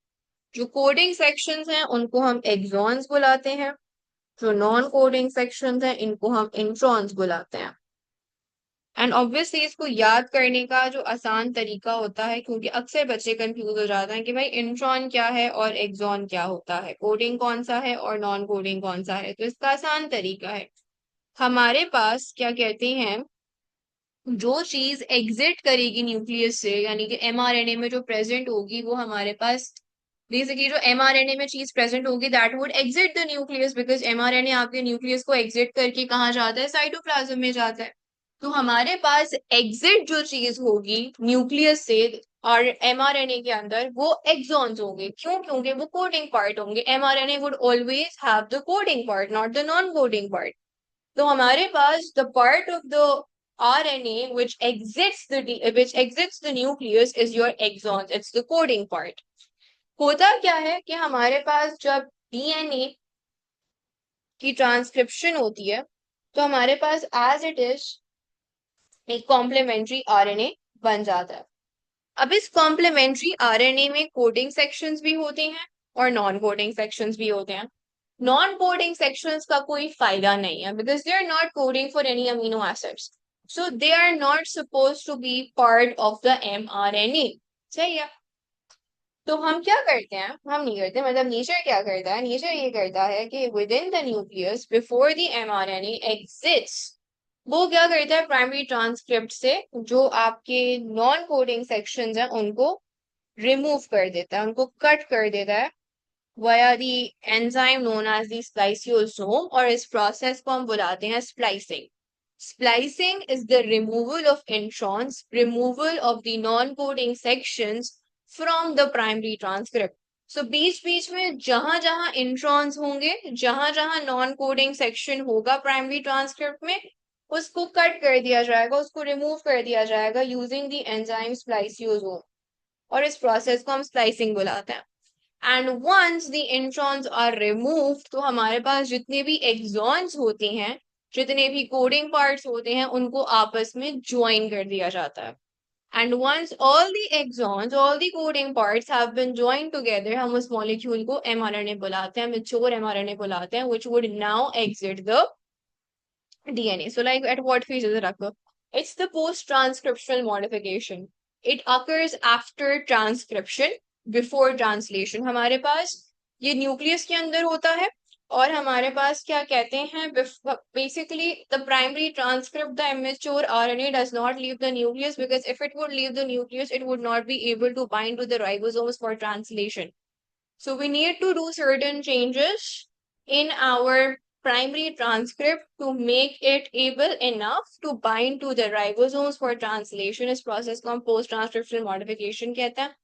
जो कोडिंग सेक्शंस हैं उनको हम एक्सॉन्स बुलाते हैं, जो नॉन कोडिंग सेक्शंस हैं इनको हम इंट्रॉन्स बुलाते हैं. एंड ऑब्वियसली इसको याद करने का जो आसान तरीका होता है, क्योंकि अक्सर बच्चे कंफ्यूज हो जाते हैं कि भाई इंट्रॉन क्या है और एक्सॉन क्या होता है, कोडिंग कौन सा है और नॉन कोडिंग कौन सा है. तो इसका आसान तरीका है, हमारे पास क्या कहते हैं, जो चीज एग्जिट करेगी न्यूक्लियस से, यानी कि एमआरएनए में जो प्रेजेंट होगी वो हमारे पास बेसिकली, जो एमआरएनए में चीज प्रेजेंट होगी that would exit the nucleus, because mRNA आपके न्यूक्लियस को एग्जिट करके कहाँ जाता है, साइटोप्लाज्म में जाता है. तो हमारे पास एग्जिट जो चीज होगी न्यूक्लियस से और एमआरएनए के अंदर, वो एक्सॉन्स होंगे. क्यों? क्योंकि वो कोडिंग पार्ट होंगे. MRNA would always have the coding part, not the non coding part. तो हमारे पास the part of the RNA which exits the nucleus is your exons. It's the coding part. होता क्या है कि हमारे पास जब DNA की ट्रांसक्रिप्शन होती है तो हमारे पास एज इट इज एक कॉम्प्लीमेंट्री RNA बन जाता है. अब इस कॉम्प्लीमेंट्री RNA में कोडिंग सेक्शंस भी होते हैं और नॉन कोडिंग सेक्शंस भी होते हैं. नॉन कोडिंग सेक्शंस का कोई फायदा नहीं है, because they are not coding for any amino acids, so they are not suppose to be part of the mRNA. सही है. तो हम क्या करते हैं, हम नहीं करते, मतलब नेचर क्या करता है, नेचर ये करता है कि with in the nucleus before the mRNA exits, वो क्या करता है, प्राइमरी ट्रांसक्रिप्ट से जो आपके नॉन कोडिंग सेक्शंस हैं उनको रिमूव कर देता है, उनको कट कर देता है via the enzyme known as the spliceosome, और इस प्रोसेस को हम बुलाते हैं splicing. Splicing is the removal of introns, removal of the non-coding sections from the primary transcript. So बीच बीच में जहां जहां इंट्रॉन्स होंगे, जहां जहां नॉन कोडिंग सेक्शन होगा प्राइमरी ट्रांसक्रिप्ट में, उसको कट कर दिया जाएगा, उसको रिमूव कर दिया जाएगा यूजिंग द एंजाइम स्प्लाइसियोसोम, और इस प्रोसेस को हम स्प्लाइसिंग बुलाते हैं. And once the introns are remove, तो हमारे पास जितने भी एक्सॉन्स होते हैं, जितने भी कोडिंग पार्ट्स होते हैं, उनको आपस में ज्वाइन कर दिया जाता है. And once all the exons, all the coding parts have been join together, हम उस मॉलिक्यूल को mRNA बुलाते हैं, मेच्योर mRNA बुलाते हैं, which would now exit the DNA. So like at what phase does it occur? It's the post-transcriptional modification. It occurs after transcription, before translation. हमारे पास ये nucleus के अंदर होता है और हमारे पास क्या कहते हैं, basically the primary transcript, the immature RNA does not leave the nucleus, because if it would leave the nucleus, it would not be able to bind to the ribosomes for translation. So we need to do certain changes in our primary transcript to make it able enough to bind to the ribosomes for translation. इस process को हम post transcriptional modification कहते हैं.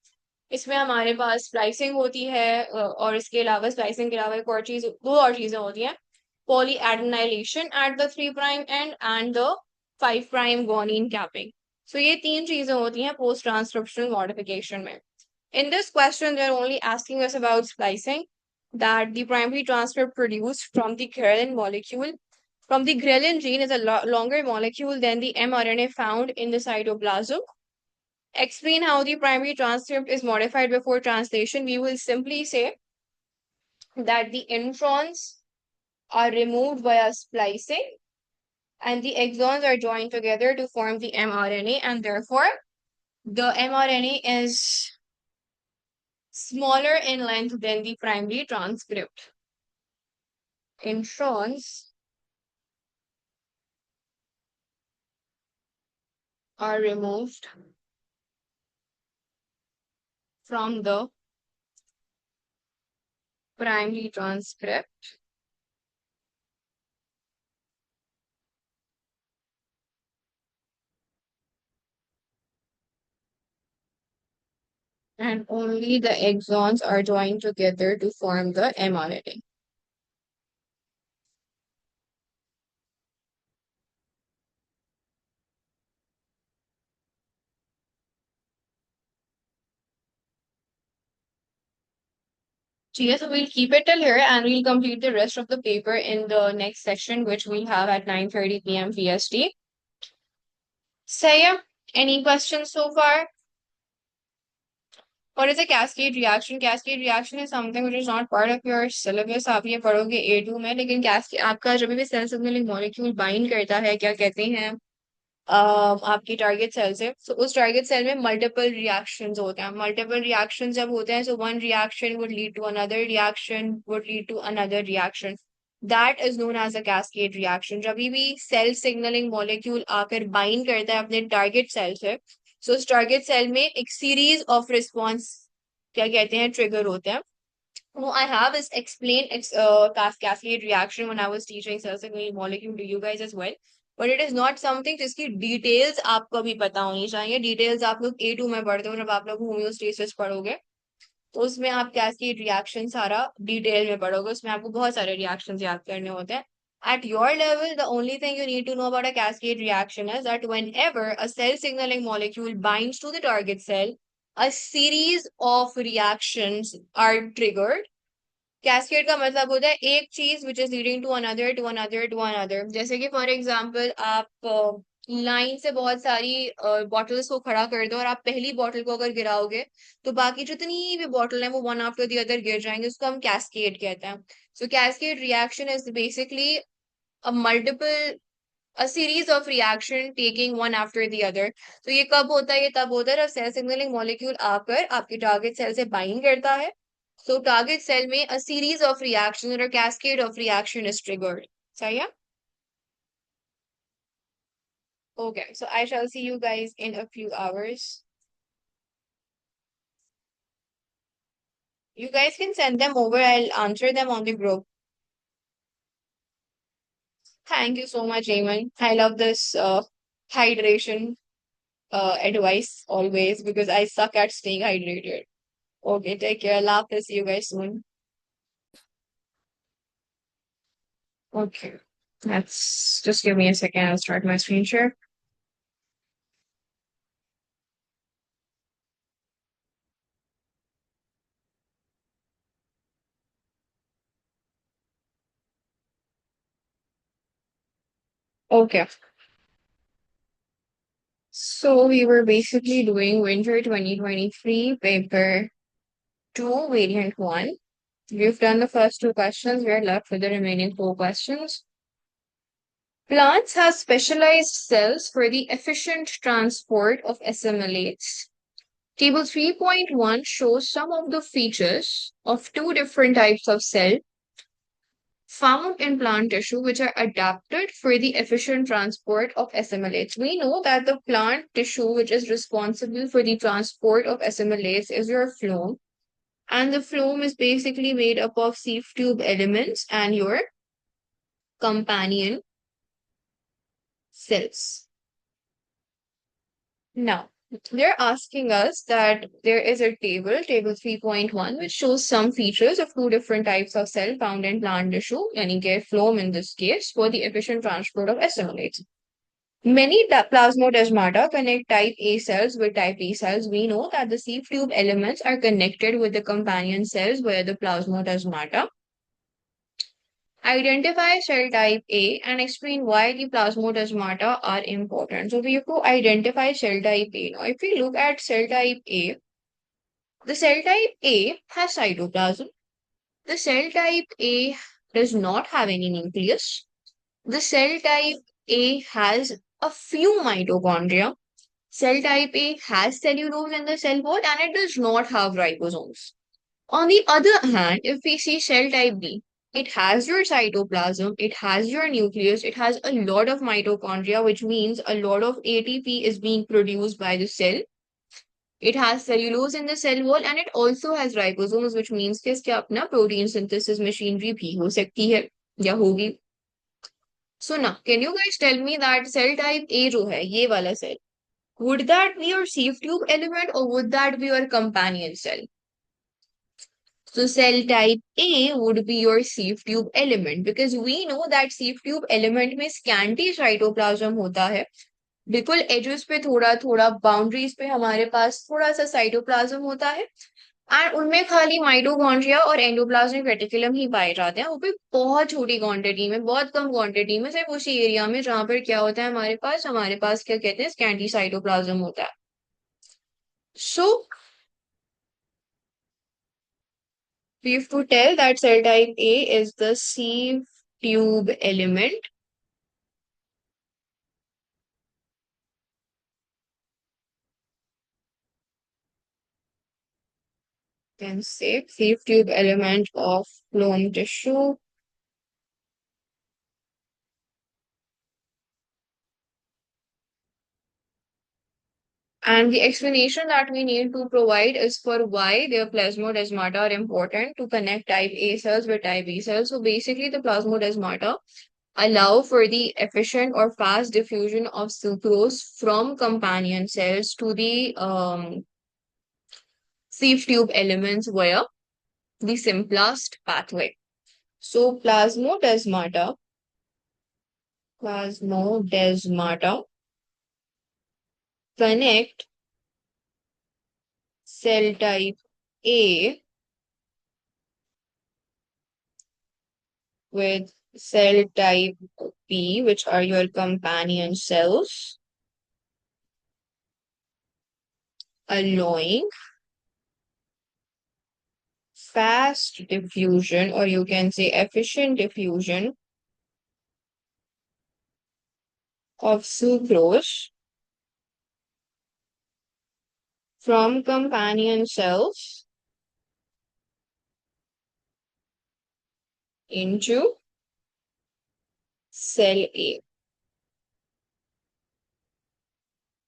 इसमें हमारे पास splicing होती है और इसके अलावा स्प्लाइसिंग के अलावा एक और चीज, दो और चीजें होती हैं, polyadenylation at the 3' end and the 5' guanine capping. So ये तीन चीजें होती हैं post transcriptional modification में. In this question, they're only asking us about splicing, that the primary transcript produced from the ghrelin molecule, from the ghrelin gene, is a longer molecule than the mRNA found in the cytoplasm. Explain how the primary transcript is modified before translation. We will simply say that the introns are removed via splicing and the exons are joined together to form the mRNA, and therefore the mRNA is smaller in length than the primary transcript. Introns are removed from the primary transcript and only the exons are joined together to form the mRNA. So yes, we'll keep it till here and we'll complete the rest of the paper in the next session, which we'll have at 9:30 p.m. PST. So yeah, any questions so far? What is a cascade reaction? Cascade reaction is something which is not part of your syllabus. आप ये पढ़ोगे A2 में, लेकिन cascade आपका जब भी cell signalling molecule bind करता है, क्या कहते हैं आपकी टारगेट सेल से, तो उस टारगेट सेल में मल्टीपल रिएक्शंस होते हैं. मल्टीपल रिएक्शंस जब होते हैं, so one reaction would lead to another reaction would lead to another reaction. That is known as a cascade reaction. जब भी सेल सिग्नलिंग मॉलिक्यूल आकर बाइंड करता है अपने टारगेट सेल से, सो उस टारगेट सेल में एक सीरीज ऑफ रिस्पॉन्स क्या कहते हैं ट्रिगर होते हैं. I have is explained cascade reaction when I was teaching cell signaling molecule to you guys as well. But it is not something जिसकी डिटेल्स आपको भी पता होनी चाहिए. डिटेल्स आप लोग A2 में पढ़ते हो, जब आप लोग होम्योस्टेसिस पढ़ोगे तो उसमें आप कैस्केड रिएक्शन सारा डिटेल में पढ़ोगे. उसमें आपको बहुत सारे रिएक्शंस याद करने होते हैं. At your level, the only thing you need to know about a cascade reaction is that whenever a cell signaling molecule binds to the target cell, a series of reactions are triggered. Cascade का मतलब होता है एक चीज which is leading to another to another to another. जैसे कि for example आप line से बहुत सारी बॉटल्स को खड़ा कर दो और आप पहली बॉटल को अगर गिराओगे तो बाकी जितनी भी बॉटल है वो वन आफ्टर द अदर गिर जाएंगे. उसको हम कैस्केड कहते हैं. So cascade reaction is basically a multiple a series of reaction taking one after the other. तो ये कब होता है? ये तब होता है जब सेल सिग्नलिंग मॉलिक्यूल आकर आपके टारगेट सेल से बाइंड करता है. So target cell में a series of reactions or a cascade of reaction is triggered. सही है? Okay, so I shall see you guys in a few hours. You guys can send them over. I'll answer them on the group. Thank you so much, Eamon. I love this hydration advice always because I suck at staying hydrated. Okay, take care. Love to see you guys soon. Okay, let's just give me a second. I'll start my screen share. Okay, so we were basically doing winter 2023 paper 2, variant 1. We've done the first two questions. We're left with the remaining four questions. Plants have specialized cells for the efficient transport of assimilates. Table 3.1 shows some of the features of two different types of cell found in plant tissue which are adapted for the efficient transport of assimilates. We know that the plant tissue which is responsible for the transport of assimilates is your phloem. And the phloem is basically made up of sieve tube elements and your companion cells. Now, they're asking us that there is a table 3.1, which shows some features of two different types of cell found in plant tissue, yani ke phloem in this case, for the efficient transport of assimilates. Many plasmodesmata connect type A cells with type B cells. We know that the sieve tube elements are connected with the companion cells via the plasmodesmata. Identify cell type A and explain why the plasmodesmata are important. So we have to identify cell type A. Now, if we look at cell type A, the cell type A has cytoplasm. The cell type A does not have any nucleus. The cell type A has a few mitochondria. Cell type A has cellulose in the cell wall and it does not have ribosomes. On the other hand, if we see cell type B, it has your cytoplasm, it has your nucleus, it has a lot of mitochondria, which means a lot of ATP is being produced by the cell. It has cellulose in the cell wall and it also has ribosomes, which means कि इसके अपना protein synthesis machinery भी हो सकती है या होगी. So now, can you guys tell me that cell type A जो है ये वाला cell, would that be your sieve tube element or would that be your companion cell? So cell type A would be your sieve tube element because we know that sieve tube element में scanty cytoplasm होता है. बिल्कुल edges पे थोड़ा थोड़ा boundaries पे हमारे पास थोड़ा सा साइटोप्लाज्म होता है एंड उनमें खाली माइटोकॉन्ड्रिया और एंडोप्लाज्मिक रेटिकुलम ही पाए जाते हैं, वो भी बहुत छोटी क्वांटिटी में, बहुत कम क्वांटिटी में, सिर्फ उसी एरिया में जहां पर क्या होता है हमारे पास क्या कहते हैं स्कैंटी साइटोप्लाज्म होता है. सो we have to tell that cell type A is the sieve tube element. Can say sieve tube element of phloem tissue. And the explanation that we need to provide is for why their plasmodesmata are important to connect type A cells with type B cells. So basically, the plasmodesmata allow for the efficient or fast diffusion of sucrose from companion cells to the sieve tube elements via the simplest pathway. So plasmodesmata connect cell type A with cell type B, which are your companion cells, allowing fast diffusion, or you can say efficient diffusion of sucrose from companion cells into cell A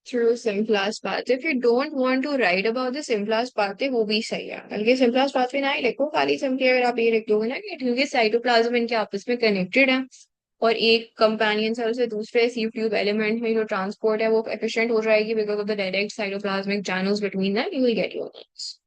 through simplest path. If you don't want to write about the simplest pathway, वो भी सही है, बल्कि simplest pathway ना ही लिखो, खाली simply अगर आप ये लिख दोगे ना कि क्योंकि साइटोप्लाज्म इनके आपस में कनेक्टेड है और एक कंपेनियन सेल से दूसरे सीव ट्यूब एलिमेंट में जो ट्रांसपोर्ट है वो एफिशिएंट हो जाएगी because of the direct cytoplasmic channels between them, you will get your names.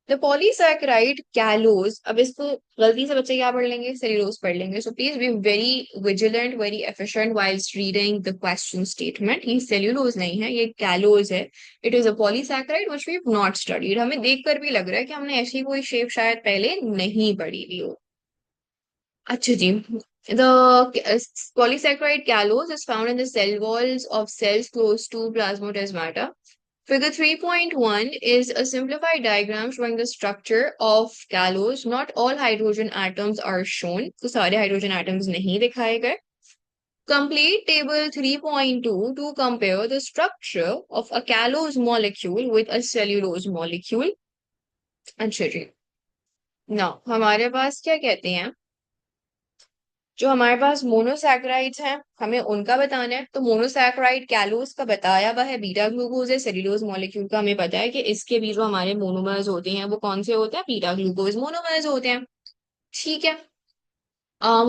The polysaccharide callose, अब इसको गलती से बच्चे क्या पढ़ लेंगे, सेल्यूलोज पढ़ लेंगे. So please be very vigilant, very efficient whiles reading the question statement. ये सेल्यूलोज नहीं है, ये कैलोज है. It is a polysaccharide which we have not studied. हमें देखकर भी लग रहा है कि हमने ऐसी कोई शेप शायद पहले नहीं पढ़ी हुई हो. अच्छा जी. The polysaccharide callose is found in the cell walls of cells close to plasmodesmata. Figure 3.1 is a simplified diagram showing the structure of callose. Not all hydrogen atoms are shown. तो सारे hydrogen atoms नहीं दिखाए गए. Complete table 3.2 to compare the structure of a callose molecule with a cellulose molecule. अच्छा जी. Now हमारे पास क्या कहते हैं, जो हमारे पास मोनोसैकेराइड्स हैं हमें उनका बताना है. तो मोनोसैकेराइड कैलोस का बताया हुआ है, बीटा ग्लूकोज है. सेल्यूलोज मॉलिक्यूल का हमें पता है कि इसके भी जो हमारे मोनोमर्स होते हैं वो कौन से होते हैं, बीटा ग्लूकोज मोनोमर्स होते हैं. ठीक है.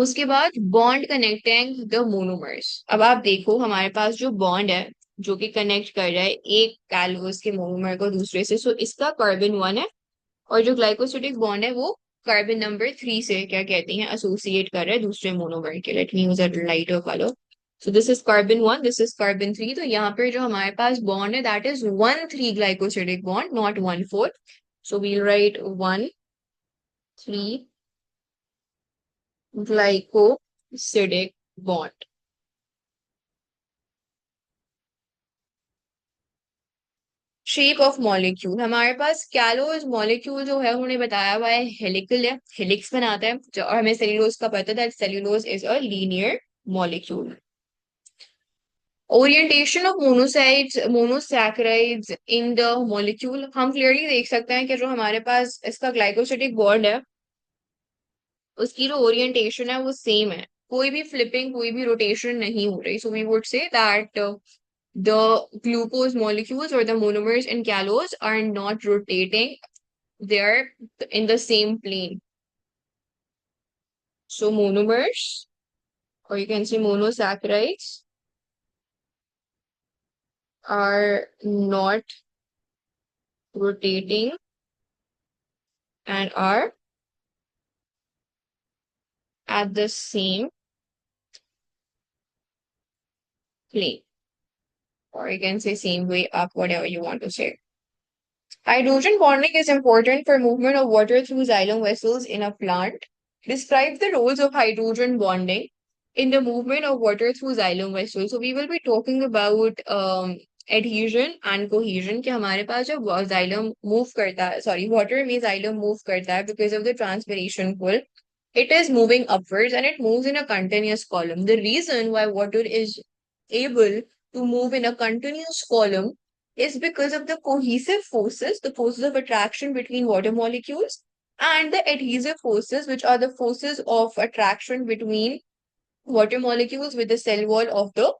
उसके बाद बॉन्ड कनेक्टिंग द मोनोमर्स. अब आप देखो हमारे पास जो बॉन्ड है जो कि कनेक्ट कर रहा है एक कैलोस के मोनोमर को दूसरे से, सो इसका कार्बन 1 है और जो ग्लाइकोसिडिक बॉन्ड है वो कार्बन नंबर 3 से क्या कहते हैं एसोसिएट कर रहे हैं दूसरे मोनोमर के. Let me use a lighter colour. So this is carbon 1, this is carbon 3. तो यहाँ पे जो हमारे पास बॉन्ड है that is 1,3 glycosidic bond, not 1,4. So we'll write 1,3 glycosidic bond. Shape of molecule, हमारे पास कैलोज मॉलिक्यूल जो है उन्होंने बताया हुआ है हेलिकल है, हेलिक्स बनाता है. और हमें सेल्यूलोज का पता है cellulose is a linear molecule. Orientation of monosaccharides in the molecule, हम क्लियरली देख सकते हैं कि जो हमारे पास इसका ग्लाइकोसिडिक बॉन्ड है उसकी जो ओरिएंटेशन है वो सेम है, कोई भी फ्लिपिंग कोई भी रोटेशन नहीं हो रही. So we would say that The glucose molecules or the monomers in callose are not rotating. They're in the same plane. So monomers, or you can say monosaccharides, are not rotating and are at the same plane. Or you can say same way up, whatever you want to say. Hydrogen bonding is important for movement of water through xylem vessels in a plant. Describe the roles of hydrogen bonding in the movement of water through xylem vessels. So we will be talking about adhesion and cohesion कि हमारे पास जब xylem move करता है, sorry, water में xylem move करता है because of the transpiration pull. It is moving upwards and it moves in a continuous column. The reason why water is able to move in a continuous column is because of the cohesive forces, the forces of attraction between water molecules, and the adhesive forces, which are the forces of attraction between water molecules with the cell wall of the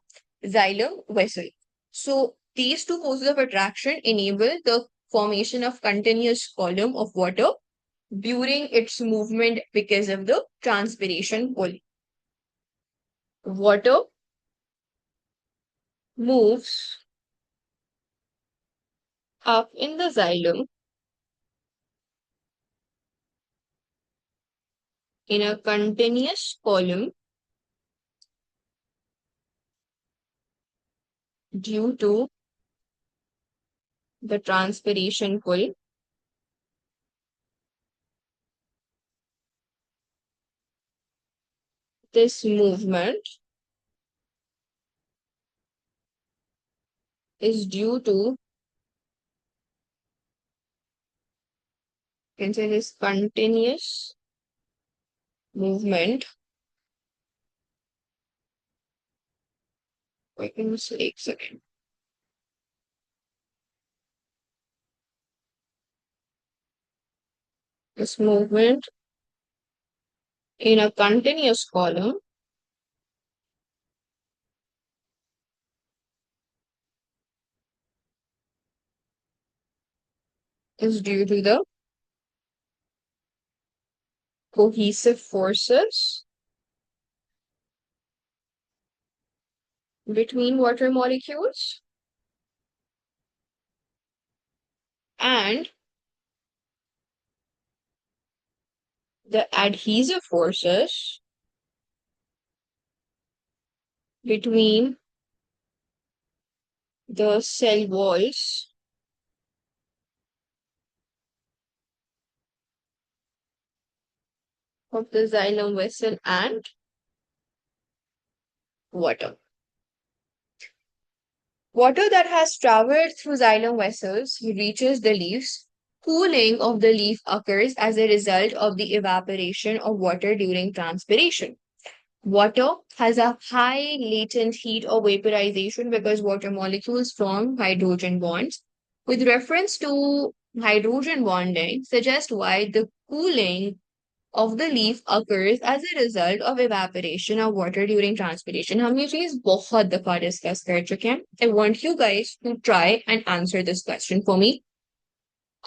xylem vessel. So these two forces of attraction enable the formation of continuous column of water during its movement because of the transpiration pull. Water moves up in the xylem in a continuous column due to the transpiration pull. This movement is due to, you can say this continuous movement. I can say a second. This movement in a continuous column is due to the cohesive forces between water molecules and the adhesive forces between the cell walls of the xylem vessel and water. Water that has traveled through xylem vessels reaches the leaves. Cooling of the leaf occurs as a result of the evaporation of water during transpiration. Water has a high latent heat of vaporization because water molecules form hydrogen bonds. With reference to hydrogen bonding, suggest why the cooling of the leaf occurs as a result of evaporation of water during transpiration. हम ये चीज बहुत दफा discuss कर चुके हैं. I want you guys to try and answer this question for me.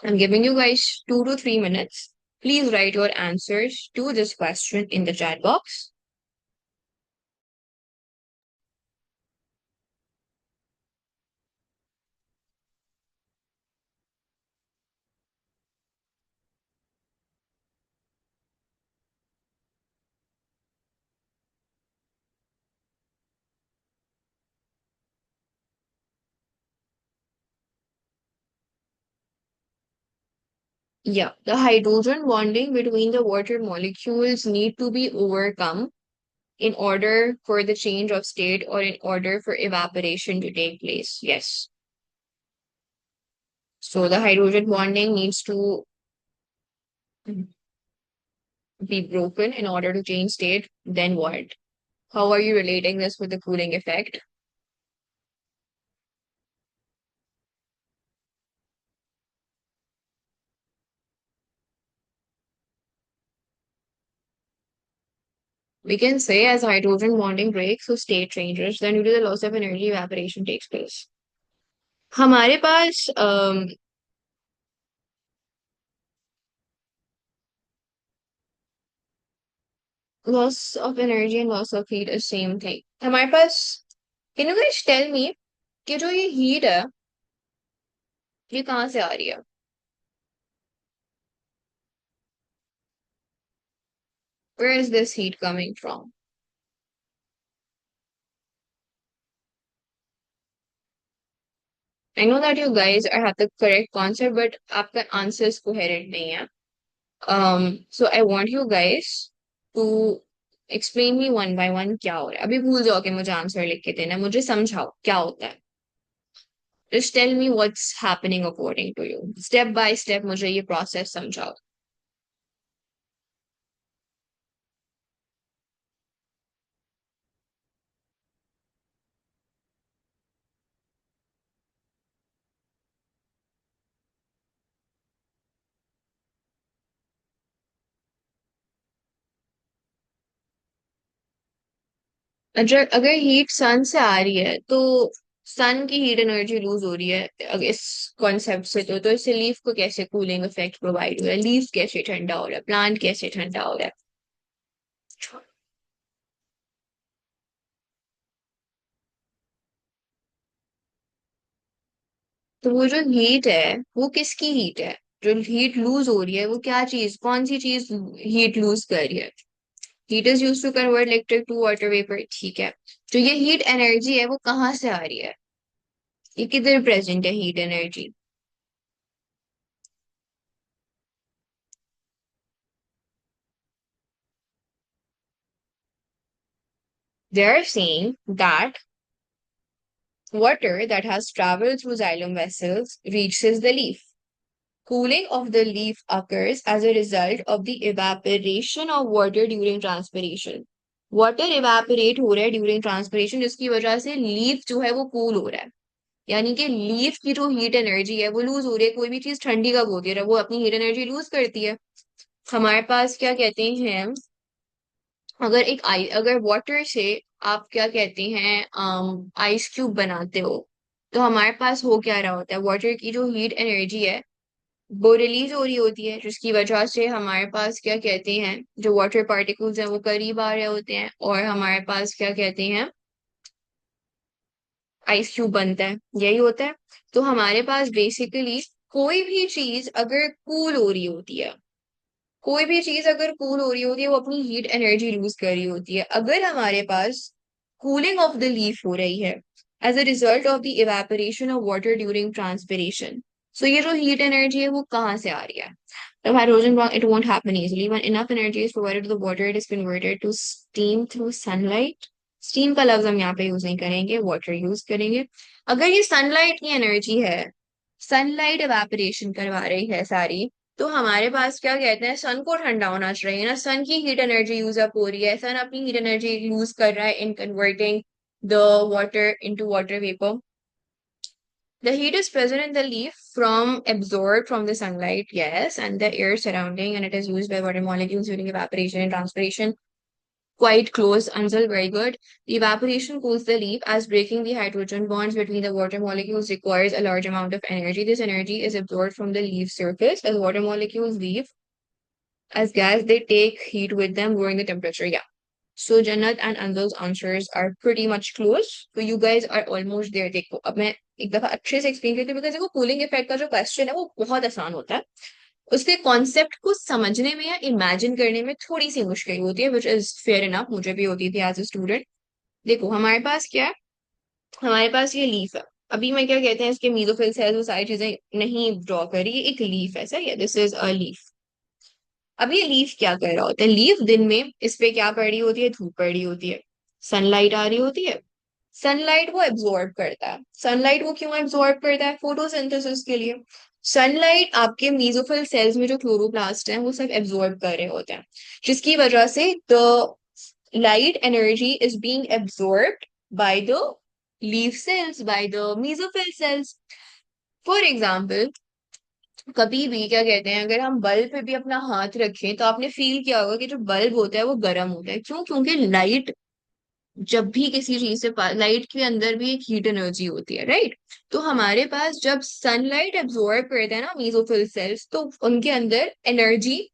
I'm giving you guys 2 to 3 minutes. Please write your answers to this question in the chat box. Yeah, the hydrogen bonding between the water molecules need to be overcome in order for the change of state or in order for evaporation to take place. Yes. So the hydrogen bonding needs to be broken in order to change state. Then what? How are you relating this with the cooling effect? We can say as hydrogen bonding breaks, so state changes, then due to the loss of energy, evaporation takes place. हमारे पास loss of energy and loss of heat is same thing. हमारे पास can you guys tell me कि जो ये heat है ये कहाँ से आ रही है? Where is this heat coming from? I know that you guys are have the correct concept, but आपका answers coherent नहीं है. So I want you guys to explain me one by one क्या हो रहा है. अभी भूल जाओ कि मुझे आंसर लिख के देना, मुझे समझाओ क्या होता है. Just tell me what's happening according to you. Step by step मुझे ये process समझाओ. अगर हीट सन से आ रही है तो सन की हीट एनर्जी लूज हो रही है अगर इस कॉन्सेप्ट से तो इससे लीफ को कैसे कूलिंग इफेक्ट प्रोवाइड हो रहा है, लीफ कैसे ठंडा हो रहा है, प्लांट कैसे ठंडा हो रहा है. तो वो जो हीट है वो किसकी हीट है? जो हीट लूज हो रही है वो क्या चीज, कौन सी चीज हीट लूज कर रही है? Heat is use to convert electric to water vapour, ठीक है. जो ये हीट एनर्जी है वो कहाँ से आ रही है? ये किधर प्रेजेंट है heat energy? They are saying that water that has traveled through xylem vessels reaches the leaf. Cooling of the leaf occurs as a result of the evaporation of water during transpiration. Water evaporate हो रहा है during transpiration, जिसकी वजह से leaf जो है वो cool हो रहा है. यानी कि लीफ की जो हीट एनर्जी है वो लूज हो रही है. कोई भी चीज ठंडी कब होती है? वो अपनी हीट एनर्जी लूज करती है. हमारे पास क्या कहते हैं, अगर वाटर से आप क्या कहते हैं आइस क्यूब बनाते हो, तो हमारे पास हो क्या रहा होता है, वाटर की जो हीट एनर्जी है वो रिलीज हो रही होती है, जिसकी वजह से हमारे पास क्या कहते हैं जो वाटर पार्टिकल्स हैं वो करीब आ रहे होते हैं और हमारे पास क्या कहते हैं आइस क्यूब बनता है. यही होता है. तो हमारे पास बेसिकली कोई भी चीज अगर कूल हो रही होती है, कोई भी चीज अगर कूल हो रही होती है वो अपनी हीट एनर्जी लूज कर रही होती है. अगर हमारे पास कूलिंग ऑफ द लीफ हो रही है as a result of the evaporation of water during transpiration, so ये जो हीट एनर्जी है वो कहाँ से आ रही है? The hydrogen bond, it won't happen easily. When enough energy is provided to the water, it is converted to steam through sunlight. Steam का लफ्ज हम यहाँ पे यूज नहीं करेंगे, वाटर यूज करेंगे. अगर ये सनलाइट की एनर्जी है, सनलाइट एवेपोरेशन करवा रही है सारी, तो हमारे पास क्या कहते हैं सन को ठंडा होना चाहिए ना. सन की हीट एनर्जी यूज अप हो रही है, सन अपनी हीट एनर्जी यूज कर रहा है in converting the water into water vapour. The heat is present in the leaf from absorbed from the sunlight, yes, and the air surrounding, and it is used by water molecules during evaporation and transpiration. Quite close, Ansel, very good. The evaporation cools the leaf as breaking the hydrogen bonds between the water molecules requires a large amount of energy. This energy is absorbed from the leaf surface as water molecules leave as gas. They take heat with them, lowering the temperature. Yeah. So Jannat and Anzal's answers are pretty much close. So you guys are almost there. देखो अब मैं एक दफा अच्छे से explain करती हूँ, because देखो कूलिंग इफेक्ट का जो क्वेश्चन है वो बहुत आसान होता है. उसके कॉन्सेप्ट को समझने में या इमेजिन करने में थोड़ी सी मुश्किल होती है, विच इज फेयर इनफ, मुझे भी होती थी एज ए स्टूडेंट. देखो हमारे पास क्या है, हमारे पास ये लीफ है. अभी मैं क्या कहते हैं इसके मीजोफिल सेल्स वो सारी चीजें नहीं ड्रॉ करी, ये एक लीफ है सही है, दिस इज अ लीफ. अब ये लीफ क्या कर रहा होता है, लीफ दिन में इस पे क्या पड़ रही होती है, धूप पड़ रही होती है, सनलाइट आ रही होती है. सनलाइट वो एब्जॉर्ब करता है. सनलाइट वो क्यों एब्जॉर्ब करता है? फोटोसिंथेसिस के लिए. सनलाइट आपके मीजोफिल सेल्स में जो क्लोरोप्लास्ट हैं वो सब एब्जॉर्ब कर रहे होते हैं, जिसकी वजह से the light energy is being absorbed by the leaf cells, by the mesophil cells. For example, कभी भी क्या कहते हैं, अगर हम बल्ब पे भी अपना हाथ रखें तो आपने फील किया होगा कि जो बल्ब होता है वो गर्म होता है। क्यों? क्योंकि लाइट, जब भी किसी चीज से लाइट के अंदर भी एक हीट एनर्जी होती है, राइट? तो हमारे पास जब सनलाइट एब्जॉर्ब करते हैं ना मेसोफिल सेल्स, तो उनके अंदर एनर्जी,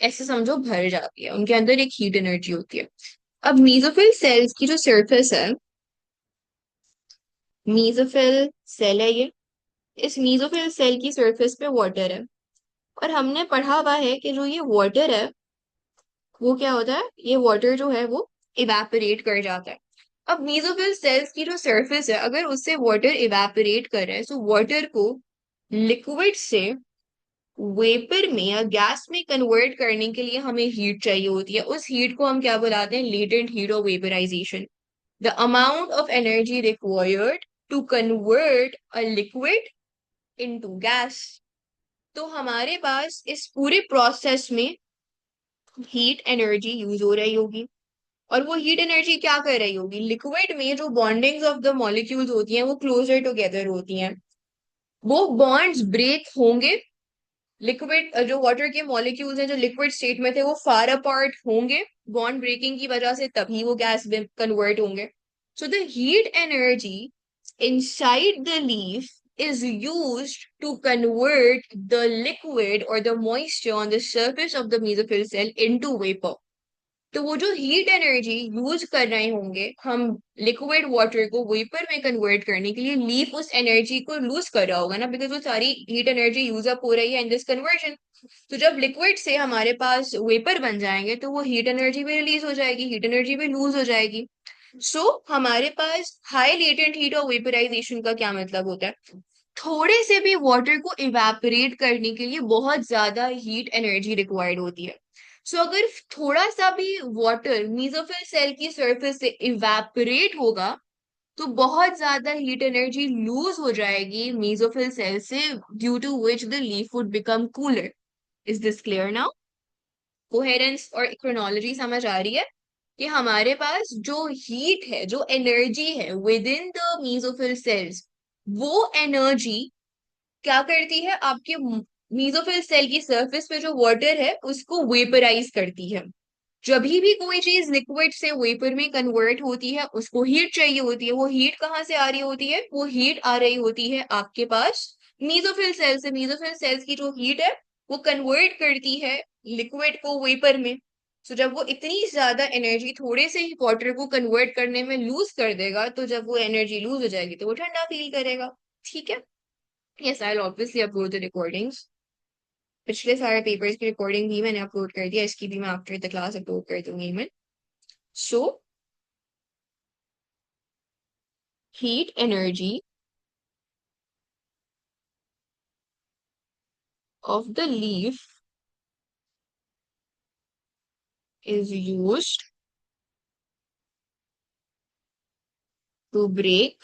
ऐसे समझो, भर जाती है, उनके अंदर एक हीट एनर्जी होती है। अब मेसोफिल सेल्स की जो सरफेस है, मेसोफिल सेल है ये, इस मेसोफिल सेल की सरफेस पे वाटर है। और हमने पढ़ा हुआ है कि जो ये वाटर है वो क्या होता है, ये वाटर जो है वो इवेपोरेट कर जाता है। अब मेसोफिल सेल्स की जो सरफेस है, अगर उससे वाटर इवेपोरेट कर रहा है, तो वाटर को लिक्विड से वेपर में या गैस में कन्वर्ट करने के लिए हमें हीट चाहिए होती है। उस हीट को हम क्या बुलाते हैं? Latent heat of vaporisation. The amount of energy required to convert a liquid into gas. तो हमारे पास इस पूरे प्रोसेस में हीट एनर्जी यूज हो रही होगी। और वो हीट एनर्जी क्या कर रही होगी? लिक्विड में जो बॉन्डिंग्स ऑफ द मॉलिक्यूल्स होती हैं वो क्लोजर टुगेदर होती हैं, वो बॉन्ड्स ब्रेक होंगे। लिक्विड जो वाटर के मॉलिक्यूल्स हैं जो लिक्विड स्टेट में थे वो फार अपार्ट होंगे बॉन्ड ब्रेकिंग की वजह से, तभी वो गैस में कन्वर्ट होंगे। So the heat energy inside the leaf is used to convert the liquid or the moisture on the surface of the mesophyll cell into vapor. तो वो जो हीट एनर्जी यूज कर रहे होंगे हम लिक्विड वाटर को vapour में convert करने के लिए, लीफ उस एनर्जी को लूज कर रहा होगा ना, बिकॉज वो सारी हीट एनर्जी यूज अप हो रही है इन दिस कन्वर्जन। तो जब लिक्विड से हमारे पास वेपर बन जाएंगे तो वो हीट एनर्जी भी रिलीज हो जाएगी, हीट एनर्जी भी लूज हो जाएगी। हमारे पास हाई लेटेंट हीट और वेपराइजेशन का क्या मतलब होता है? थोड़े से भी वाटर को इवेपोरेट करने के लिए बहुत ज्यादा हीट एनर्जी रिक्वायर्ड होती है। अगर थोड़ा सा भी वाटर मेसोफिल सेल की सरफेस से इवेपोरेट होगा तो बहुत ज्यादा हीट एनर्जी लूज हो जाएगी मेसोफिल सेल से, due to which the leaf would become cooler. Is this clear now? Coherence और क्रोनोलॉजी समझ आ रही है कि हमारे पास जो हीट है, जो एनर्जी है with in the mesophyll cells, वो एनर्जी क्या करती है? आपके मेसोफिल सेल की सरफेस पे जो वाटर है उसको वेपराइज करती है। जब भी कोई चीज लिक्विड से वेपर में कन्वर्ट होती है उसको हीट चाहिए होती है। वो हीट कहाँ से आ रही होती है? वो हीट आ रही होती है आपके पास मेसोफिल सेल से। मेसोफिल सेल्स की जो हीट है वो कन्वर्ट करती है लिक्विड को वेपर में। जब वो इतनी ज्यादा एनर्जी थोड़े से ही वाटर को कन्वर्ट करने में लूज कर देगा, तो जब वो एनर्जी लूज हो जाएगी तो वो ठंडा फील करेगा। ठीक है? Yes, I will obviously upload the recordings. पिछले सारे पेपर्स की रिकॉर्डिंग भी मैंने अपलोड कर दिया, इसकी भी मैं आफ्टर द क्लास अपलोड कर दूंगी मैं। सो heat energy of the leaf is used to break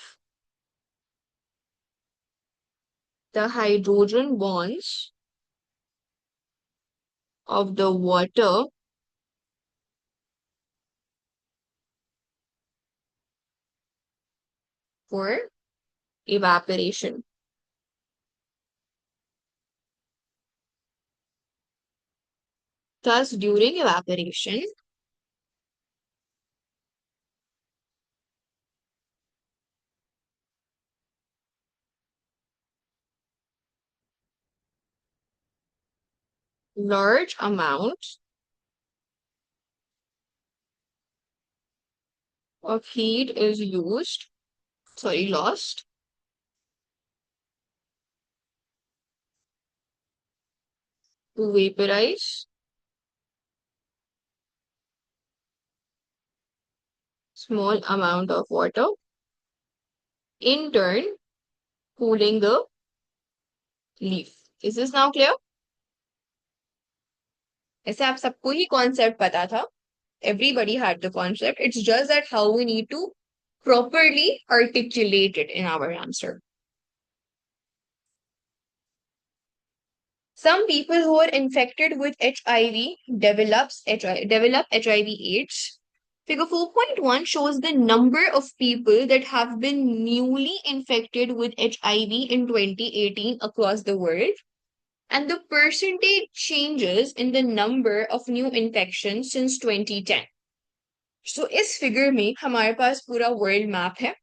the hydrogen bonds of the water for evaporation. Thus, during evaporation, large amount of heat is lost to vaporize small amount of water, in turn cooling the leaf. Is this now clear? ऐसे आप सबको ही concept पता था. Everybody had the concept. It's just that how we need to properly articulate it in our answer. Some people who are infected with HIV develop HIV/AIDS. Figure 4.1 shows the number of people that have been newly infected with HIV in 2018 across the world. and the percentage changes in the number of new infections since 2010. So इस figure में हमारे पास पूरा world map है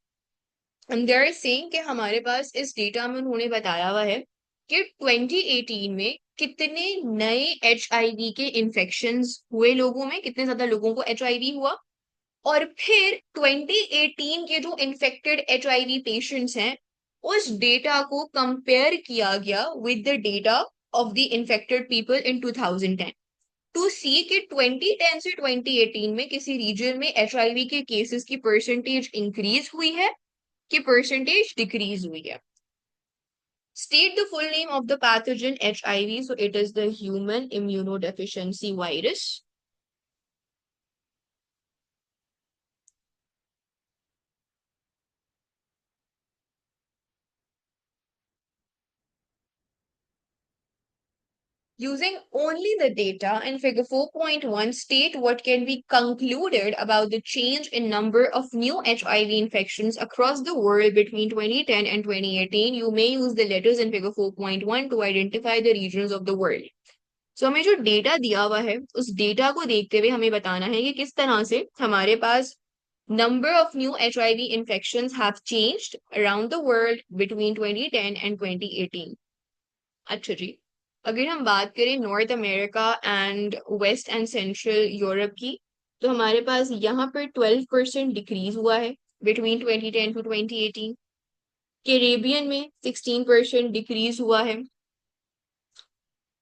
and they are saying कि हमारे पास इस data में उन्होंने बताया हुआ है कि 2018 में कितने नए एचआईवी के इन्फेक्शंस हुए लोगों में, कितने ज्यादा लोगों को एचआईवी हुआ, और फिर 2018 के जो इन्फेक्टेड एचआईवी पेशेंट्स हैं उस डेटा को कंपेयर किया गया with the data of the infected people in 2010 to see कि 2010 से 2018 में किसी रीजन में एचआईवी के केसेस की परसेंटेज इंक्रीज हुई है कि परसेंटेज डिक्रीज हुई है. State the full name of the pathogen HIV. So it is the human immunodeficiency virus. Using only the data in figure 4.1, state what can be concluded about the change in number of new HIV infections across the world between 2010 and 2018. You may use the letters in figure 4.1 to identify the regions of the world. So हमें जो data दिया हुआ है उस data को देखते हुए हमें बताना है कि किस तरह से हमारे पास number of new HIV infections have changed around the world between 2010 and 2018. अच्छा जी, अगर हम बात करें North America and west and central Europe की, तो हमारे पास यहाँ पर 12% डिक्रीज हुआ है बिटवीन 2010 टू 2018. कैरेबियन में 16% डिक्रीज हुआ है.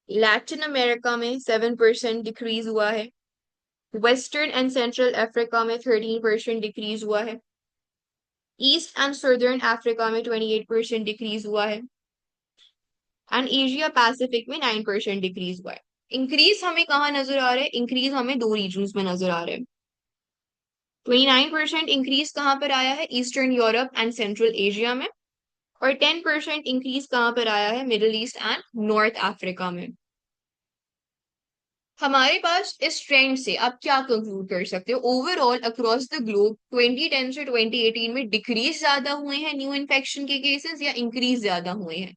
लैटिन अमेरिका में 7% डिक्रीज हुआ है. वेस्टर्न एंड सेंट्रल अफ्रीका में 13% डिक्रीज हुआ है. ईस्ट एंड सदर्न अफ्रीका में 28% डिक्रीज हुआ है. एंड एशिया पैसिफिक में 9% डिक्रीज हुआ है. इंक्रीज हमें कहाँ नजर आ रहा है? इंक्रीज हमें दो रीजन्स में नजर आ रहे हैं. 29% इंक्रीज कहाँ पर आया है? Eastern Europe and central Asia में. और 10% इंक्रीज कहाँ पर आया है? Middle east and north Africa में. हमारे पास इस ट्रेंड से आप क्या कंक्लूड कर सकते हो? ओवरऑल अक्रॉस द ग्लोब 2010 से 2018 में डिक्रीज ज्यादा हुए हैं न्यू इन्फेक्शन के केसेस या इंक्रीज ज्यादा हुए हैं?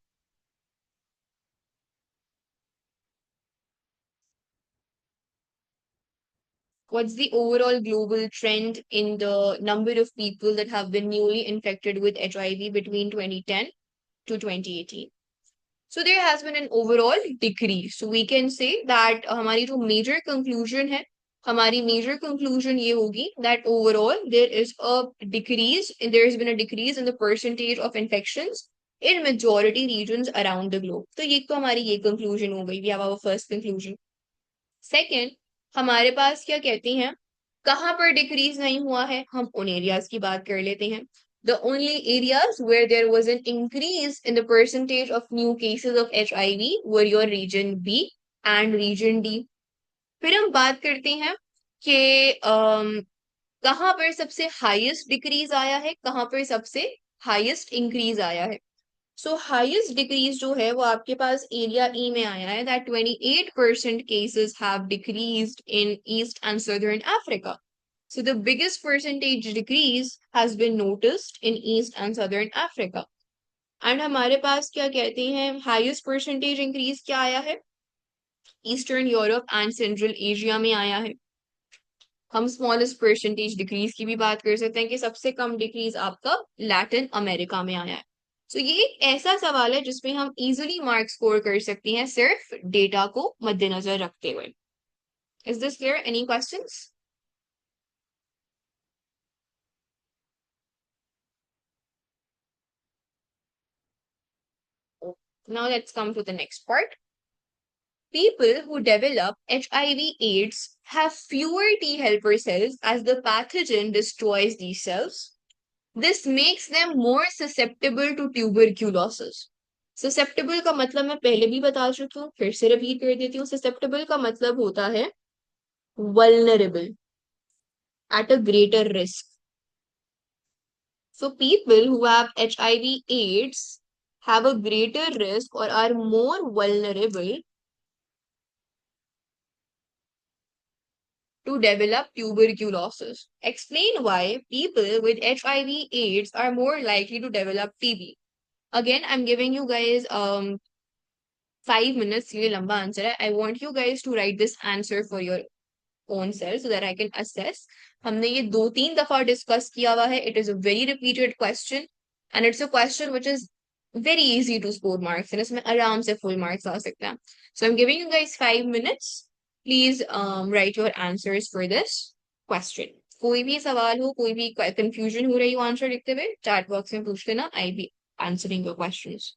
What's the overall global trend in the number of people that have been newly infected with HIV between 2010 to 2018? So there has been an overall decrease. So we can say that हमारी जो major conclusion है, हमारी major conclusion ये होगी that overall there is a decrease, there has been a decrease in the percentage of infections in majority regions around the globe. तो ये तो हमारी ये conclusion हो गई. We have our first conclusion. Second, हमारे पास क्या कहती हैं, कहाँ पर डिक्रीज नहीं हुआ है? हम उन एरियाज की बात कर लेते हैं. The only areas where there was an increase in the percentage of new cases of HIV were your region B and region D. फिर हम बात करते हैं कि कहाँ पर सबसे हाईएस्ट डिक्रीज आया है, कहाँ पर सबसे हाईएस्ट इंक्रीज आया है. सो हाईएस्ट डिक्रीज जो है वो आपके पास एरिया ई में आया है, that 28% cases have decreased in east and southern Africa. So the biggest percentage decrease has been noticed in East and Southern Africa. And हमारे पास क्या कहते हैं, highest percentage increase क्या आया है? Eastern Europe and Central Asia में आया है. हम smallest percentage decrease की भी बात कर सकते हैं कि सबसे कम decrease आपका लैटिन अमेरिका में आया है. So ये एक ऐसा सवाल है जिसमें हम easily mark score कर सकते हैं सिर्फ डेटा को मद्देनजर रखते हुए. Is this clear? Any questions? Now let's come to the next part. People who develop HIV/AIDS have fewer T helper cells as the pathogen destroys these cells. This makes them more susceptible to tuberculosis. Susceptible का मतलब मैं पहले भी बता चुकी हूँ, फिर से रिपीट कर देती हूँ. Susceptible का मतलब होता है vulnerable, at a greater risk. So people who have HIV/AIDS have a greater risk or are more vulnerable to develop tuberculosis. Explain why people with HIV/AIDS are more likely to develop TB. Again, I'm giving you guys 5 minutes, ये लंबा answer है. I want you guys to write this answer for your own self so that I can assess. हमने ये 2-3 दफा discuss किया हुआ है. It is a very repeated question and it's a question which is very easy to score marks and इसमें आराम से full marks आ सकते हैं. So I'm giving you guys 5 minutes. Please write your answers for this question. कोई भी सवाल हो, कोई भी confusion हो रही हो आंसर लिखते हुए, chat box में पूछ लेना. I'll be answering your questions.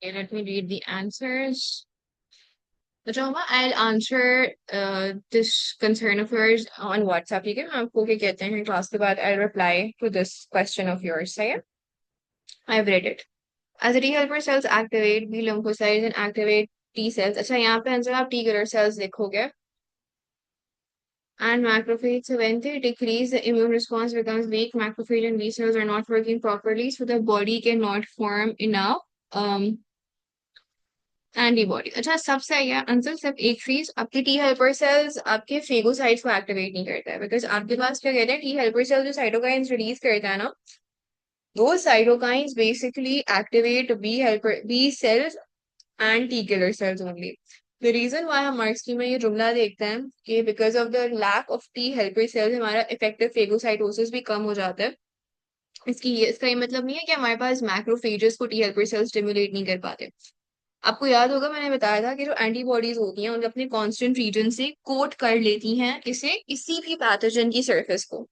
Okay, let me read the answers. Roma, I'll answer this concern of yours on WhatsApp. ठीक है मैं आपको क्या कहते हैं क्लास के बाद I'll reply to this question of yours. सही है? I've read it. As the T helper cells activate B lymphocytes and activate T cells. अच्छा यहाँ पे आंसर आप T killer cells लिखोगे. And macrophage, so when they decrease, the immune response becomes weak. Macrophage and B cells are not working properly, so the body cannot form enough antibody अच्छा सबसे आइए answer सिर्फ एक चीज आपके T helper cells आपके phagocytes को activate नहीं करता है बिकॉज आपके पास क्या कहते हैं टी हेल्पर सेल जो साइटोकाइंस रिलीज करता है ना वो cytokines basically activate B cells and T killer cells only the reason why हम मार्क्स की में ये जुमला देखते हैं कि because of the lack of T helper cells हमारा इफेक्टिव फेगोसाइटोसिस भी कम हो जाता है इसका ये मतलब नहीं है कि हमारे पास मैक्रोफेजेस को टी हेल्पर सेल्स स्टिमुलेट नहीं कर पाते आपको याद होगा मैंने बताया था कि जो एंटीबॉडीज होती हैं उनके अपने कांस्टेंट रीजन से कोट कर लेती हैं इसे किसी भी पैथोजन की सरफेस को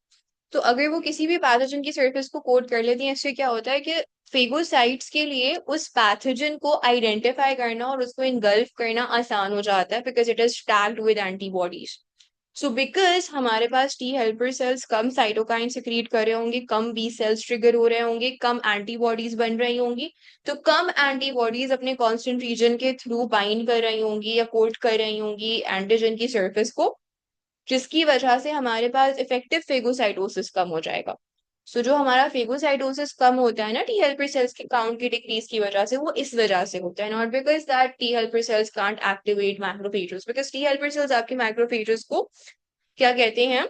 तो अगर वो किसी भी पैथोजन की सरफेस को कोट कर लेती हैं इससे क्या होता है कि फेगोसाइट्स के लिए उस पैथोजन को आइडेंटिफाई करना और उसको इनगल्फ करना आसान हो जाता है because it is tagged with antibodies so because हमारे पास टी हेल्पर सेल्स कम साइटोकाइन सिक्रीट कर रहे होंगे कम बी सेल्स ट्रिगर हो रहे होंगे कम एंटीबॉडीज बन रही होंगी तो कम एंटीबॉडीज अपने कांस्टेंट रीजन के थ्रू बाइंड कर रही होंगी या कोट कर रही होंगी एंटीजन की सरफेस को जिसकी वजह से हमारे पास इफेक्टिव फेगोसाइटोसिस कम हो जाएगा सो जो हमारा फेगोसाइटोसिस कम होता है ना टी हेल्पर सेल्स के काउंट की डिक्रीज की वजह से वो इस वजह से होता है not because that T helper cells can't activate macrophages because T helper cells आपके मैक्रोफेजेस को क्या कहते हैं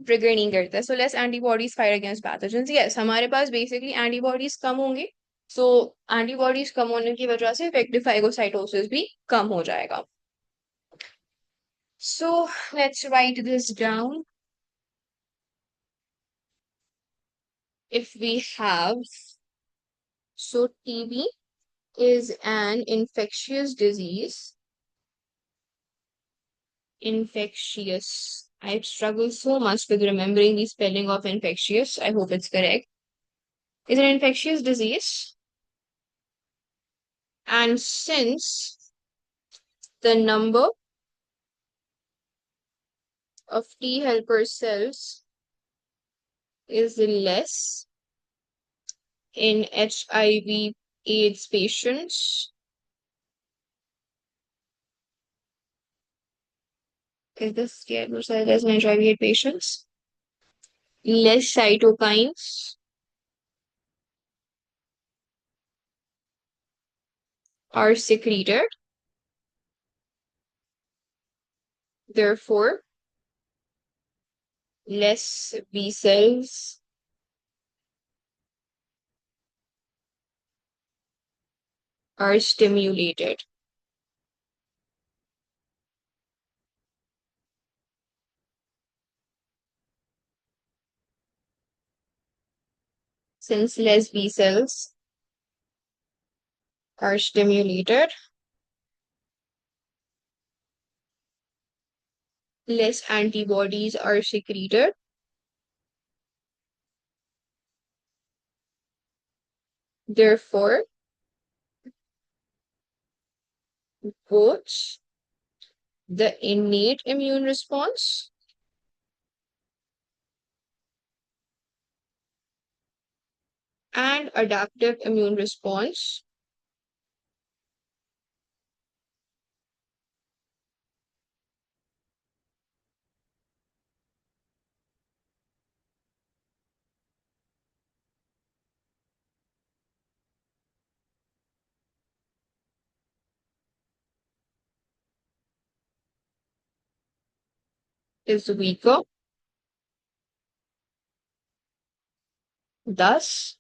ट्रिगर नहीं करता so less antibodies fight against pathogens yes हमारे पास बेसिकली एंटीबॉडीज कम होंगे सो एंटीबॉडीज कम होने की वजह से इफेक्टिव फाइगोसाइटोसिस भी कम हो जाएगा so let's write this down if we have so TB is an infectious disease infectious I struggle so much with remembering the spelling of infectious I hope it's correct is an infectious disease and since the number of T helper cells is less in HIV AIDS patients. Is this ThelperCell cells in HIV AIDS patients? Less cytokines are secreted. Therefore, less B cells are stimulated. Since less B cells are stimulated, less antibodies are secreted. Therefore, both the innate immune response and adaptive immune response is weaker. Thus,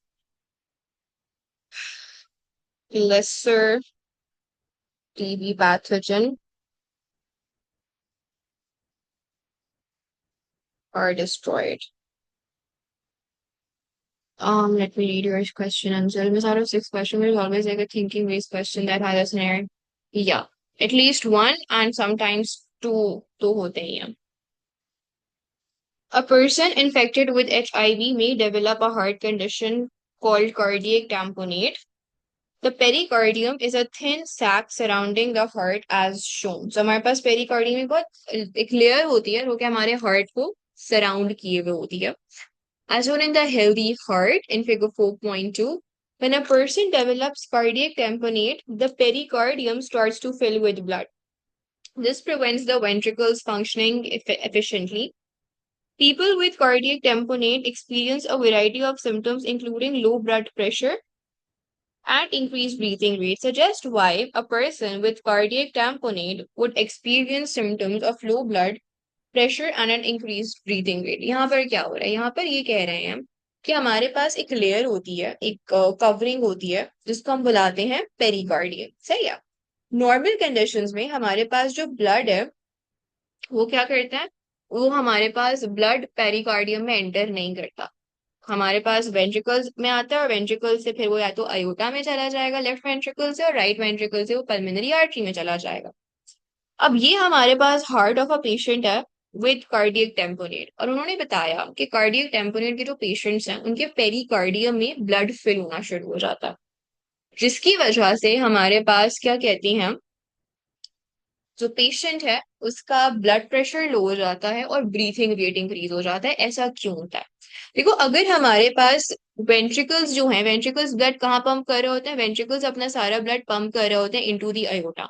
lesser TB pathogen are destroyed. Let me read your question. Answer. Out of 6 questions, there's always like a thinking-based question that has a scenario. Yeah, at least one and sometimes two. तो होते ही हैं. A person infected with HIV may develop a heart condition called cardiac tamponade. The pericardium is a thin sac surrounding the heart as shown. So हमारे पास pericardium में बहुत एक layer होती है जो कि हमारे हार्ट को सराउंड किए हुए होती है. As shown in the healthy heart in figure 4.2, when a person develops cardiac tamponade, the pericardium starts to fill with blood. This prevents the ventricles functioning efficiently. People with cardiac tamponade experience a variety of symptoms, including low blood pressure and increased breathing rate. Suggest why a person with cardiac tamponade would experience symptoms of low blood pressure and an increased breathing rate. यहाँ पर क्या हो रहा है? यहाँ पर ये कह रहे हैं हम कि हमारे पास एक लेयर होती है, एक कवरिंग होती है जिसको हम बुलाते हैं पेरिकार्डियम. सही है. नॉर्मल कंडीशंस में हमारे पास जो ब्लड है वो क्या करता है, वो हमारे पास ब्लड पेरिकार्डियम में एंटर नहीं करता. हमारे पास वेंट्रिकल्स में आता है और वेंट्रिकल से फिर वो या तो अयोटा में चला जाएगा लेफ्ट वेंट्रिकल से, और राइट वेंट्रिकल से वो पल्मोनरी आर्टरी में चला जाएगा. अब ये हमारे पास हार्ट ऑफ अ पेशेंट है विद कार्डियक टेम्पोनेट, और उन्होंने बताया कि कार्डियक टेम्पोनेट के जो पेशेंट्स हैं उनके पेरिकार्डियम में ब्लड फिल होना शुरू हो जाता है, जिसकी वजह से हमारे पास क्या कहती हैं, जो पेशेंट है उसका ब्लड प्रेशर लो हो जाता है और ब्रीथिंग रेट इंक्रीज हो जाता है. ऐसा क्यों होता है? देखो, अगर हमारे पास वेंट्रिकल्स जो हैं, वेंट्रिकल्स ब्लड कहाँ पंप कर रहे होते हैं? वेंट्रिकल्स अपना सारा ब्लड पंप कर रहे होते हैं into the aorta.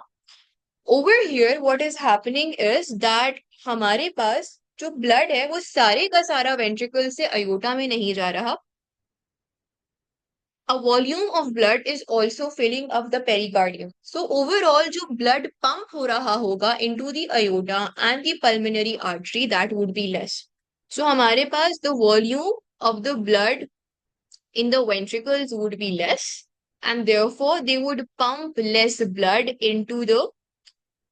Over here what is happening is that हमारे पास जो ब्लड है वो सारे का सारा वेंट्रिकल से अयोटा में नहीं जा रहा. A volume of blood is also filling up the pericardium. So overall जो blood pump हो रहा होगा into the aorta and the pulmonary artery, that would be less. So हमारे पास the volume of the blood in the ventricles would be less, and therefore they would pump less blood into the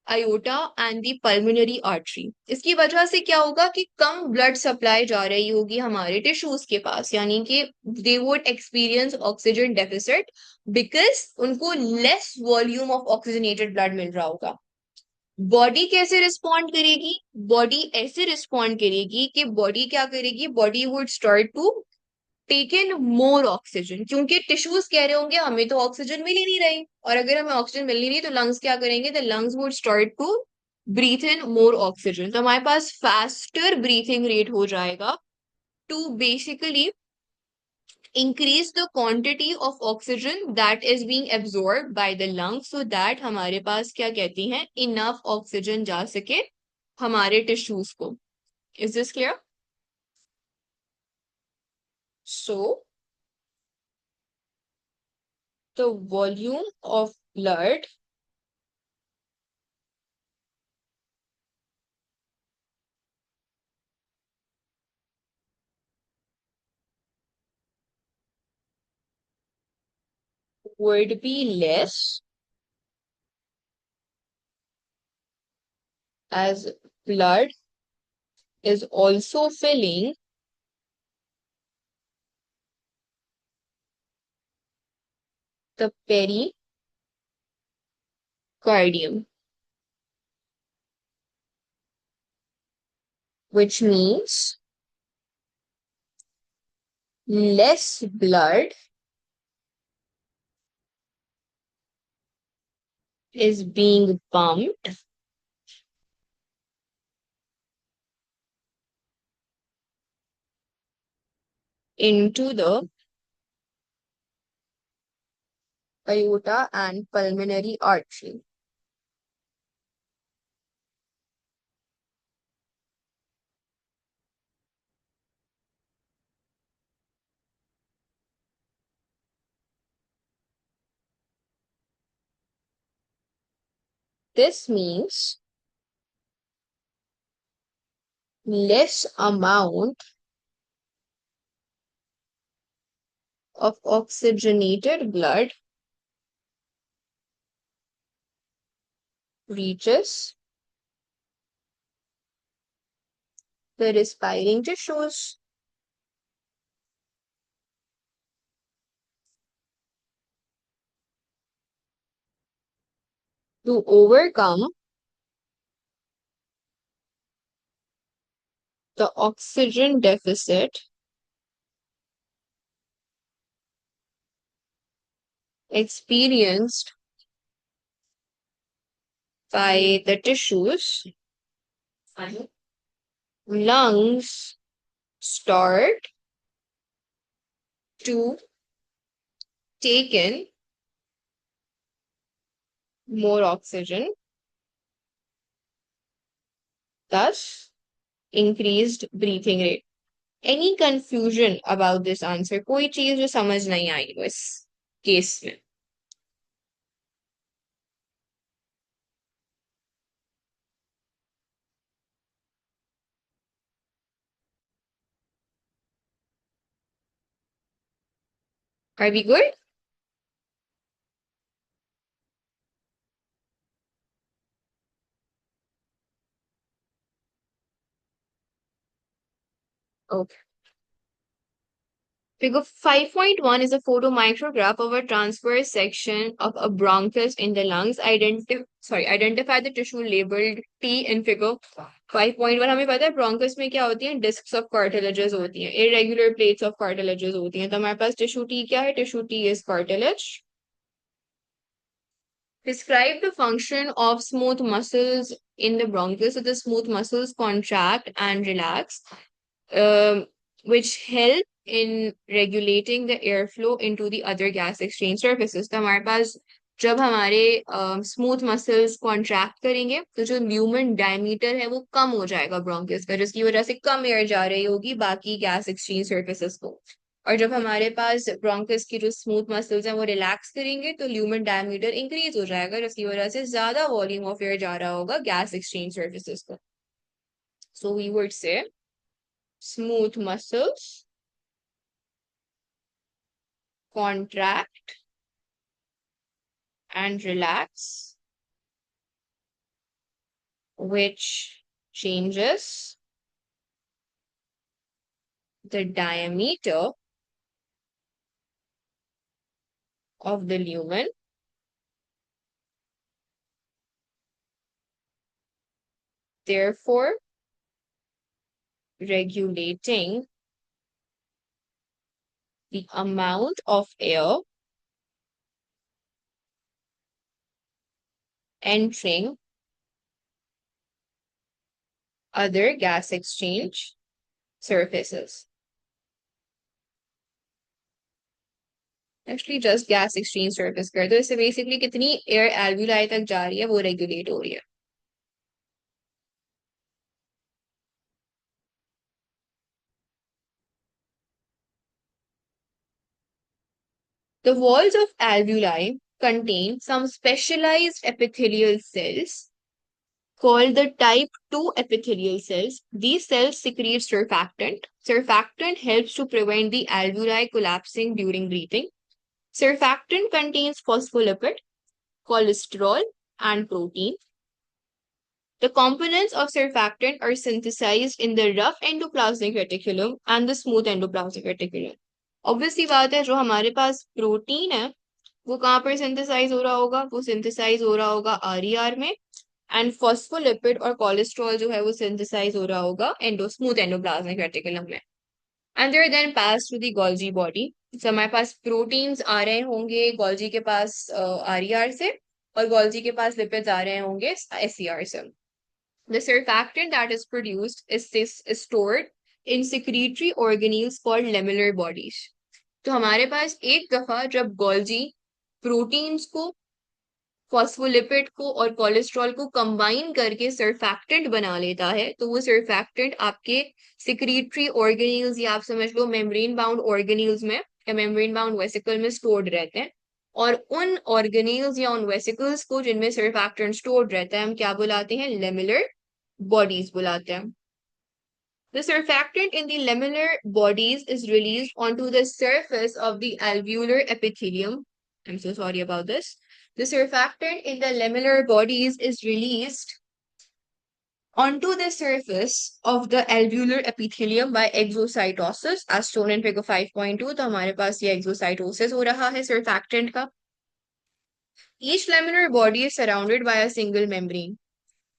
aorta and the pulmonary artery. इसकी वजह से क्या होगा कि कम blood supply जा रही होगी हमारे टिश्यूज के पास, यानी कि they would experience oxygen deficit because उनको less volume of oxygenated blood मिल रहा होगा. बॉडी कैसे रिस्पॉन्ड करेगी? बॉडी ऐसे रिस्पॉन्ड करेगी कि बॉडी क्या करेगी, body would start to take in more oxygen, क्योंकि टिश्यूज कह रहे होंगे हमें तो ऑक्सीजन मिल ही नहीं रही, और अगर हमें ऑक्सीजन मिल ही नहीं तो लंग्स क्या करेंगे? The lungs would start to breathe in more oxygen. तो हमारे पास फास्टर ब्रीथिंग रेट हो जाएगा to basically increase the quantity of oxygen that is being absorbed by the lungs, so that हमारे पास क्या कहती हैं, enough oxygen जा सके हमारे tissues को. Is this clear? So the volume of blood would be less as blood is also filling the pericardium, which means less blood is being pumped into the aorta and pulmonary artery. This means less amount of oxygenated blood reaches the respiring tissues. To overcome the oxygen deficit experienced by the tissues, lungs start to take in more oxygen, thus increased breathing rate. Any confusion about this answer? कोई चीज जो समझ नहीं आई हो इस case में? Are we good? Okay. Figure 5.1 is a photomicrograph of a transverse section of a bronchus in the lungs. Identify the tissue labeled T in figure 5.1. हमें पता है bronchus में क्या होती है? Discs of cartilages होती हैं, irregular plates of cartilages होती हैं. तो हमारे पास tissue T क्या है? Tissue T is cartilage. Describe the function of smooth muscles in the bronchus. So the smooth muscles contract and relax, which help in regulating the airflow into the other gas exchange surfaces. तो हमारे पास जब हमारे smooth muscles contract करेंगे तो जो lumen diameter है वो कम हो जाएगा ब्रोंकस का, जिसकी वजह से कम एयर जा रही होगी बाकी गैस एक्सचेंज सर्फेसेस को। और जब हमारे पास ब्रोंकस की जो स्मूथ मसल्स हैं वो रिलैक्स करेंगे तो ल्यूमन डायमीटर इंक्रीज हो जाएगा, जिसकी वजह से ज्यादा वॉल्यूम ऑफ एयर जा रहा होगा गैस एक्सचेंज सर्फेसेस को। So we would say smooth muscles contract and relax, which changes the diameter of the lumen, therefore regulating the amount of air entering other gas exchange surfaces. Actually, just gas exchange surface कर दो, इससे basically कितनी air alveoli तक जा रही है वो regulate हो रही है. The walls of alveoli contain some specialized epithelial cells called the type 2 epithelial cells. These cells secrete surfactant. Surfactant helps to prevent the alveoli collapsing during breathing. Surfactant contains phospholipid, cholesterol, and protein. The components of surfactant are synthesized in the rough endoplasmic reticulum and the smooth endoplasmic reticulum. Obviously बात है जो हमारे पास protein है वो कहाँ पर synthesise हो रहा होगा? वो सिंथेसाइज हो रहा होगा आरईआर में, एंड फॉस्फोलिपिड और कोलेस्ट्रॉल जो है वो सिंथेसाइज हो रहा होगा स्मूथ एंडोप्लाज्मिक रेटिकुलम में, and they are then pass to the Golgi body. तो हमारे पास प्रोटीन्स आ रहे होंगे गोल्जी के पास आरईआर से, और गोल्जी के पास लिपिड्स आ रहे होंगे एससीआर से। The surfactant that is produced is stored in secretory organelles called lamellar bodies. तो हमारे पास एक दफा जब गोल्जी प्रोटीन्स को, फॉस्फोलिपिड को और कोलेस्ट्रॉल को कंबाइन करके सर्फैक्टेंट बना लेता है, तो वो सर्फैक्टेंट आपके सिक्रीटरी ऑर्गेनील्स या आप समझ लो मेम्ब्रेन बाउंड ऑर्गेनील्स में या मेम्ब्रेन बाउंड वेसिकल में स्टोर्ड रहते हैं। और उन ऑर्गेनील्स या उन वेसिकल्स को जिनमें सर्फैक्टेंट स्टोर्ड रहता है हम क्या बुलाते हैं? लेमुलर बॉडीज बुलाते हैं। The surfactant in the lamellar bodies is released onto the surface of the alveolar epithelium. I'm so sorry about this. The surfactant in the lamellar bodies is released onto the surface of the alveolar epithelium by exocytosis, as shown in figure 5.2. तो हमारे पास ये exocytosis हो रहा है surfactant का. Each lamellar body is surrounded by a single membrane.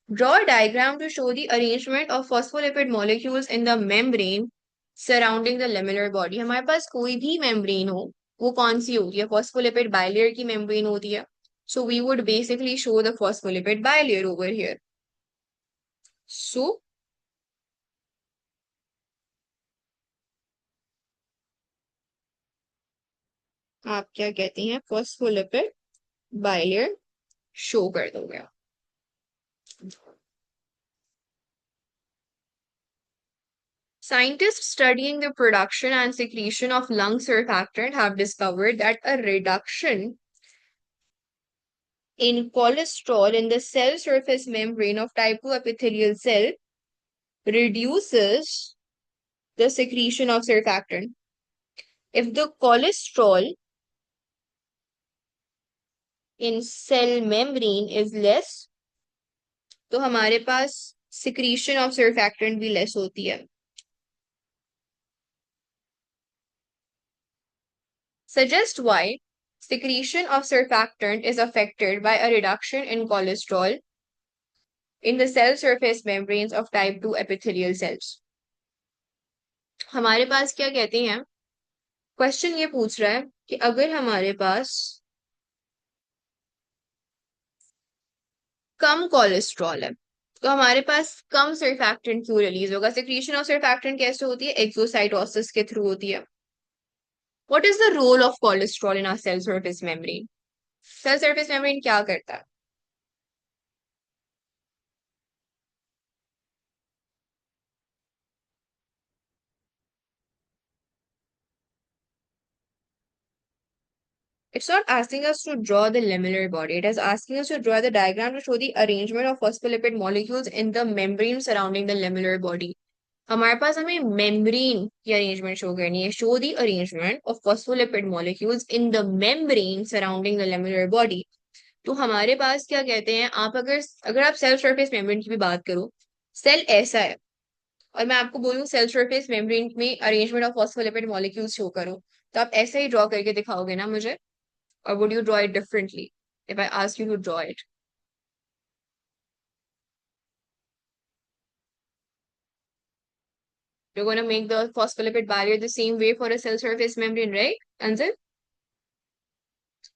Draw a diagram to show the arrangement of phospholipid molecules in the membrane surrounding the lamellar body. हमारे पास कोई भी membrane हो वो कौन सी होती है? फॉस्फोलिपिड बाइलेयर की मेम्ब्रेन होती है. So we would basically show the phospholipid bilayer over here. So आप क्या कहते हैं? फॉस्फोलिपिड बाइलेयर शो कर दोगे. Scientists studying the production and secretion of lung surfactant have discovered that a reduction in cholesterol in the cell surface membrane of type 2 epithelial cell reduces the secretion of surfactant. If the cholesterol in cell membrane is less, तो हमारे पास secretion of surfactant भी less होती है. Suggest why secretion of surfactant is affected by a reduction in cholesterol in the cell surface membranes of type 2 epithelial cells. हमारे पास क्या कहते हैं? क्वेश्चन ये पूछ रहा है कि अगर हमारे पास कम कोलेस्ट्रॉल है तो हमारे पास कम सर्फैक्टेंट क्यों रिलीज होगा? सिक्रीशन ऑफ सर्फैक्टेंट कैसे होती है? एक्सोसाइटोसिस के थ्रू होती है. What is the role of cholesterol in our cell surface membrane? Cell surface membrane क्या करता है? It's not asking us to draw the lamellar body. It is asking us to draw the diagram to show the arrangement of phospholipid molecules in the membrane surrounding the lamellar body. हमारे पास हमें membrane की arrangement show करनी है. Show the arrangement of phospholipid molecules in the membrane surrounding the lamellar body. तो हमारे पास क्या कहते हैं? आप अगर अगर आप सेल सरफेस मेम्ब्रेन की भी बात करो, सेल ऐसा है और मैं आपको बोलूं सेल सरफेस मेम्ब्रेन में arrangement of phospholipid molecules show करो, तो आप ऐसे ही ड्रॉ करके दिखाओगे ना मुझे? और would you draw it differently if I ask you to draw it? You're going to make the phospholipid barrier the same way for a cell surface membrane, right? Answer?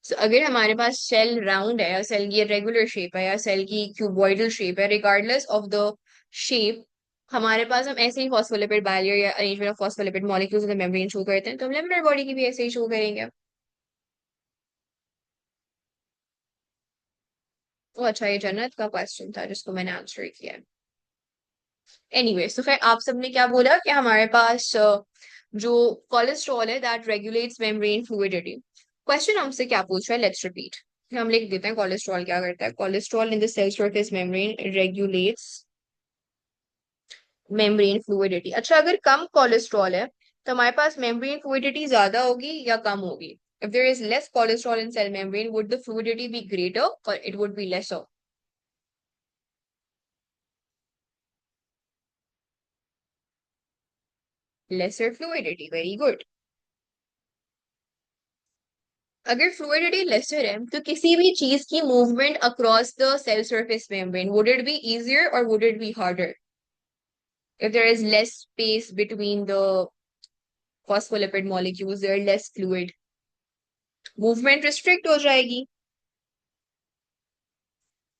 So, अगर हमारे पास cell round है या cell की regular shape है या cell की cuboidal shape है, regardless of the shape, हमारे पास हम ऐसे ही फॉस्फोलिपिड बाइलियर या arrangement of phospholipid molecules in the membrane show करते हैं, तो हम लेमिनर बॉडी की भी ऐसे ही शो करेंगे. तो अच्छा, ये जन्नत का क्वेश्चन था जिसको मैंने आंसर किया. एनीवेज, तो फिर आप सबने क्या बोला कि हमारे पास जो कोलेस्ट्रॉल है that regulates membrane fluidity. Question हमसे क्या पूछ रहा है? Let's repeat. हम लिख देते हैं कोलेस्ट्रॉल क्या करता है. Cholesterol in the cell surface membrane regulates membrane fluidity. अच्छा, अगर कम कोलेस्ट्रॉल है तो हमारे पास मेम्ब्रेन फ्लूइडिटी ज्यादा होगी या कम होगी? If there is less cholesterol in cell membrane, would the fluidity be greater or it would be lesser? Lesser fluidity. Very good. अगर फ्लूइडिटी लेसर है तो किसी भी चीज की movement across the cell surface membrane, would it be easier और would it be harder? If there is less space between the phospholipid molecules, there less fluid, movement restrict हो जाएगी.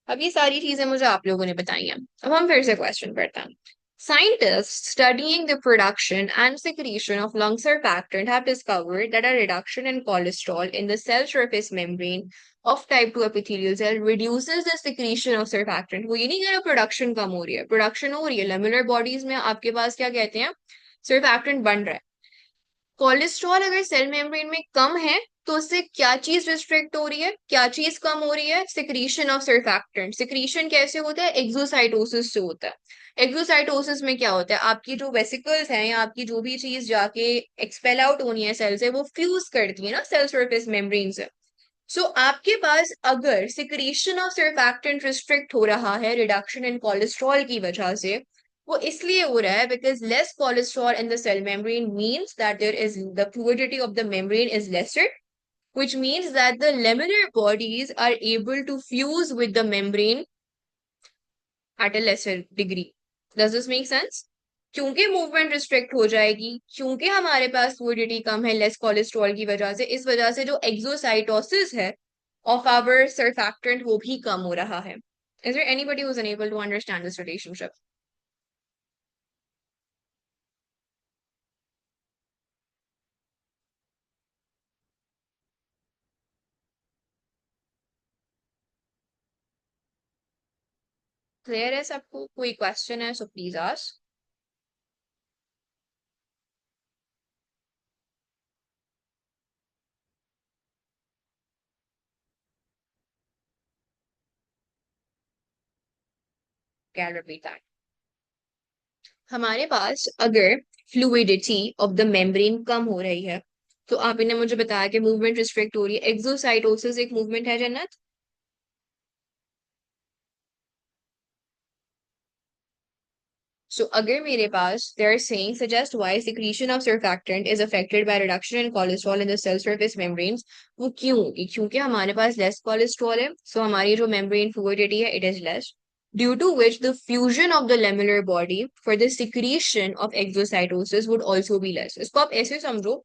अब ये सारी चीजें मुझे आप लोगों ने बताई हैं. अब हम फिर से क्वेश्चन करते हैं. Scientists studying the production and secretion of lung surfactant have discovered that a reduction in cholesterol in the cell surface membrane of type 2 epithelial cell reduces the secretion of surfactant. वो ये नहीं कह रहा production कम हो रही है, production हो रही है. लेमुलर बॉडीज में आपके पास क्या कहते हैं? सर्फैक्टेंट बन रहा है. कोलेस्ट्रॉल अगर सेल मेम्ब्रेन में कम है तो उससे क्या चीज रिस्ट्रिक्ट हो रही है, क्या चीज कम हो रही है? Secretion of surfactant. सिक्रीशन कैसे होता है? एक्सोसाइटोसिस से होता है. एक्सोसाइटोसिस में क्या होता है? आपकी जो वेसिकल्स हैं या आपकी जो भी चीज जाके एक्सपेल आउट होनी है सेल से, वो फ्यूज करती है ना सेल सरफेस मेम्ब्रेन से. सो आपके पास अगर सिक्रीशन ऑफ सर्फैक्टेंट रिस्ट्रिक्ट हो रहा है रिडक्शन इन कोलेस्ट्रॉल की वजह से, वो इसलिए हो रहा है because less cholesterol in the cell membrane means that there is the fluidity of the membrane is lesser, which means that the lamellar bodies are able to fuse with the membrane at a lesser degree. Does this make sense? क्योंकि movement restrict हो जाएगी, क्योंकि हमारे पास fluidity कम है less cholesterol की वजह से, इस वजह से जो एक्सोसाइटोसिस है ऑफ आवर सर्फैक्टेंट वो भी कम हो रहा है. Is there anybody who's unable to understand this relationship? Clear है सबको? कोई क्वेश्चन है so please ask. Can repeat that. हमारे पास अगर फ्लूइडिटी ऑफ द मेम्ब्रेन कम हो रही है, तो आप इन्हें मुझे बताया कि मूवमेंट रिस्ट्रिक्ट हो रही है. एक्सोसाइटोसिस एक मूवमेंट है जन्नत. So अगर मेरे पास they are saying suggest why secretion of surfactant is affected by reduction in cholesterol in the cell surface membranes. वो क्यों होगी? क्योंकि हमारे पास less cholesterol है, so हमारी जो membrane fluidity है it is less, due to which the fusion of the lamellar body for the secretion of exocytosis would also be less. इसको आप ऐसे समझो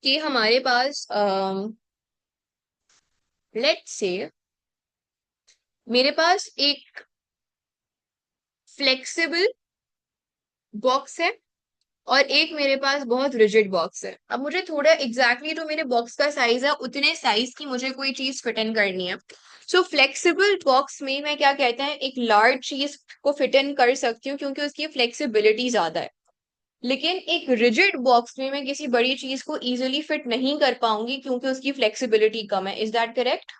कि हमारे पास let's say मेरे पास एक फ्लेक्सिबल बॉक्स है और एक मेरे पास बहुत रिजिड बॉक्स है. अब मुझे थोड़ा एग्जैक्टली जो मेरे बॉक्स का साइज है उतने साइज की मुझे कोई चीज फिट इन करनी है. सो फ्लेक्सिबल बॉक्स में मैं क्या कहते हैं एक लार्ज चीज को फिट इन कर सकती हूँ क्योंकि उसकी फ्लेक्सिबिलिटी ज्यादा है. लेकिन एक रिजिड बॉक्स में मैं किसी बड़ी चीज को इजीली फिट नहीं कर पाऊंगी क्योंकि उसकी फ्लेक्सिबिलिटी कम है. Is that correct?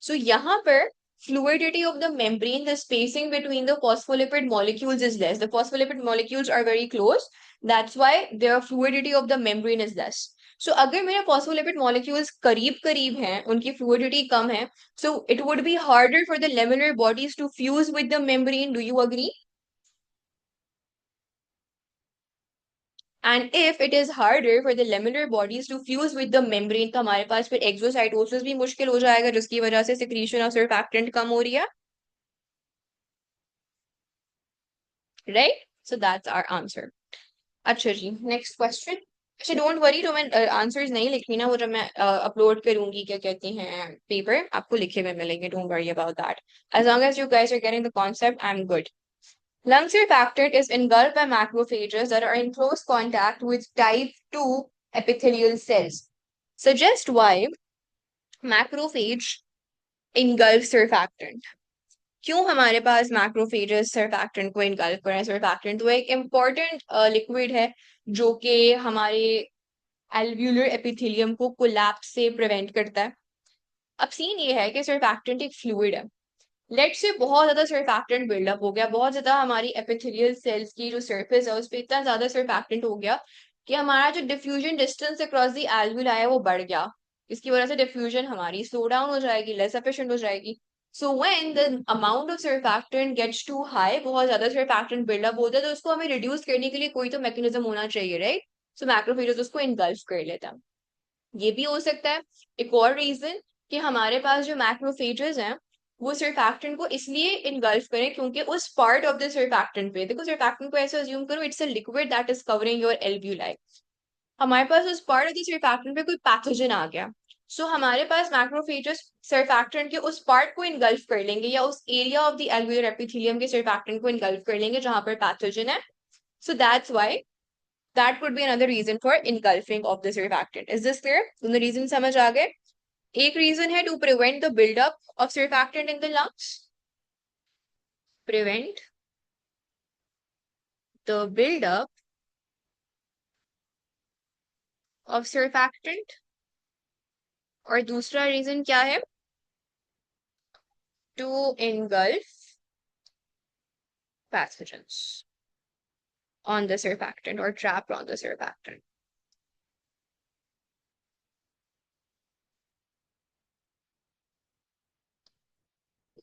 So यहाँ पर fluidity of the membrane, the spacing between the phospholipid molecules is less. The phospholipid molecules are very close. That's why their fluidity of the membrane is less. So अगर मेरे phospholipid molecules करीब करीब हैं, उनकी fluidity कम है, so it would be harder for the lamellar bodies to fuse with the membrane. Do you agree? And if it is harder for the lamellar bodies to fuse with the membrane, तो हमारे पास फिर exocytosis भी मुश्किल हो जाएगा जिसकी वजह से secretion of surfactant कम हो रही है. Right. So that's our answer. अच्छा जी, नेक्स्ट क्वेश्चन. अच्छा डोंट वरी, तो मैं आंसर्स नहीं लिखी ना, वो जब मैं अपलोड करूंगी क्या कहते हैं पेपर, आपको लिखे हुए मिलेंगे. Don't worry about that. As long as you guys are getting the concept I am good. Lung surfactant is engulfed by macrophages that are in close contact with type 2 epithelial cells. Suggest why macrophage engulf surfactant. क्यों हमारे पास macrophages surfactant को engulf करें? Surfactant तो एक important liquid है जो कि हमारे एल्व्यूलर एपिथेलियम को कोलैप्स से प्रिवेंट करता है. अब सीन ये है कि सर्फैक्टेंट एक फ्लूइड है. लेट्स से बहुत ज्यादा सर्फैक्टेंट बिल्डअप हो गया, बहुत ज्यादा हमारी एपिथेलियल सेल्स की जो सरफेस है उस पर इतना ज्यादा सर्फैक्टेंट हो गया कि हमारा जो diffusion distance across the alveoli है वो बढ़ गया. इसकी वजह से डिफ्यूजन हमारी स्लो डाउन हो जाएगी, लेस एफिशिएंट हो जाएगी. So when the amount of surfactant gets too high, बहुत ज्यादा सर्फैक्टेंट बिल्डअप होता है, तो उसको हमें रिड्यूस करने के लिए कोई तो मैकेनिज्म होना चाहिए, राइट? सो मैक्रोफेजेस उसको इनगल्फ कर लेता है. ये भी हो सकता है एक और रीजन कि हमारे पास जो मैक्रोफेजेस हैं वो सर्फैक्टेंट को इसलिए इनगल्फ करें क्योंकि उस पार्ट ऑफ द सर्फैक्टेंट पे, देखो सर्फैक्टेंट को ऐसे अज्यूम करो it's a liquid that is covering your alveoli. हमारे पास उस पार्ट ऑफ द सर्फैक्टेंट पे कोई पैथोजन आ गया, सो हमारे पास मैक्रोफेजेस सर्फैक्टेंट के उस पार्ट को इनगल्फ कर लेंगे या उस area of the alveolar epithelium के सर्फैक्टेंट को इनगल्फ कर लेंगे जहां पर पैथोजन है. So that's why that could be another reason for engulfing of the surfactant. Is this clear? दोनों रीजन समझ आ गए? एक रीजन है to prevent the buildup of surfactant in the lungs, prevent the buildup of surfactant. और दूसरा reason क्या है? To engulf pathogens on the surfactant or trapped on the surfactant.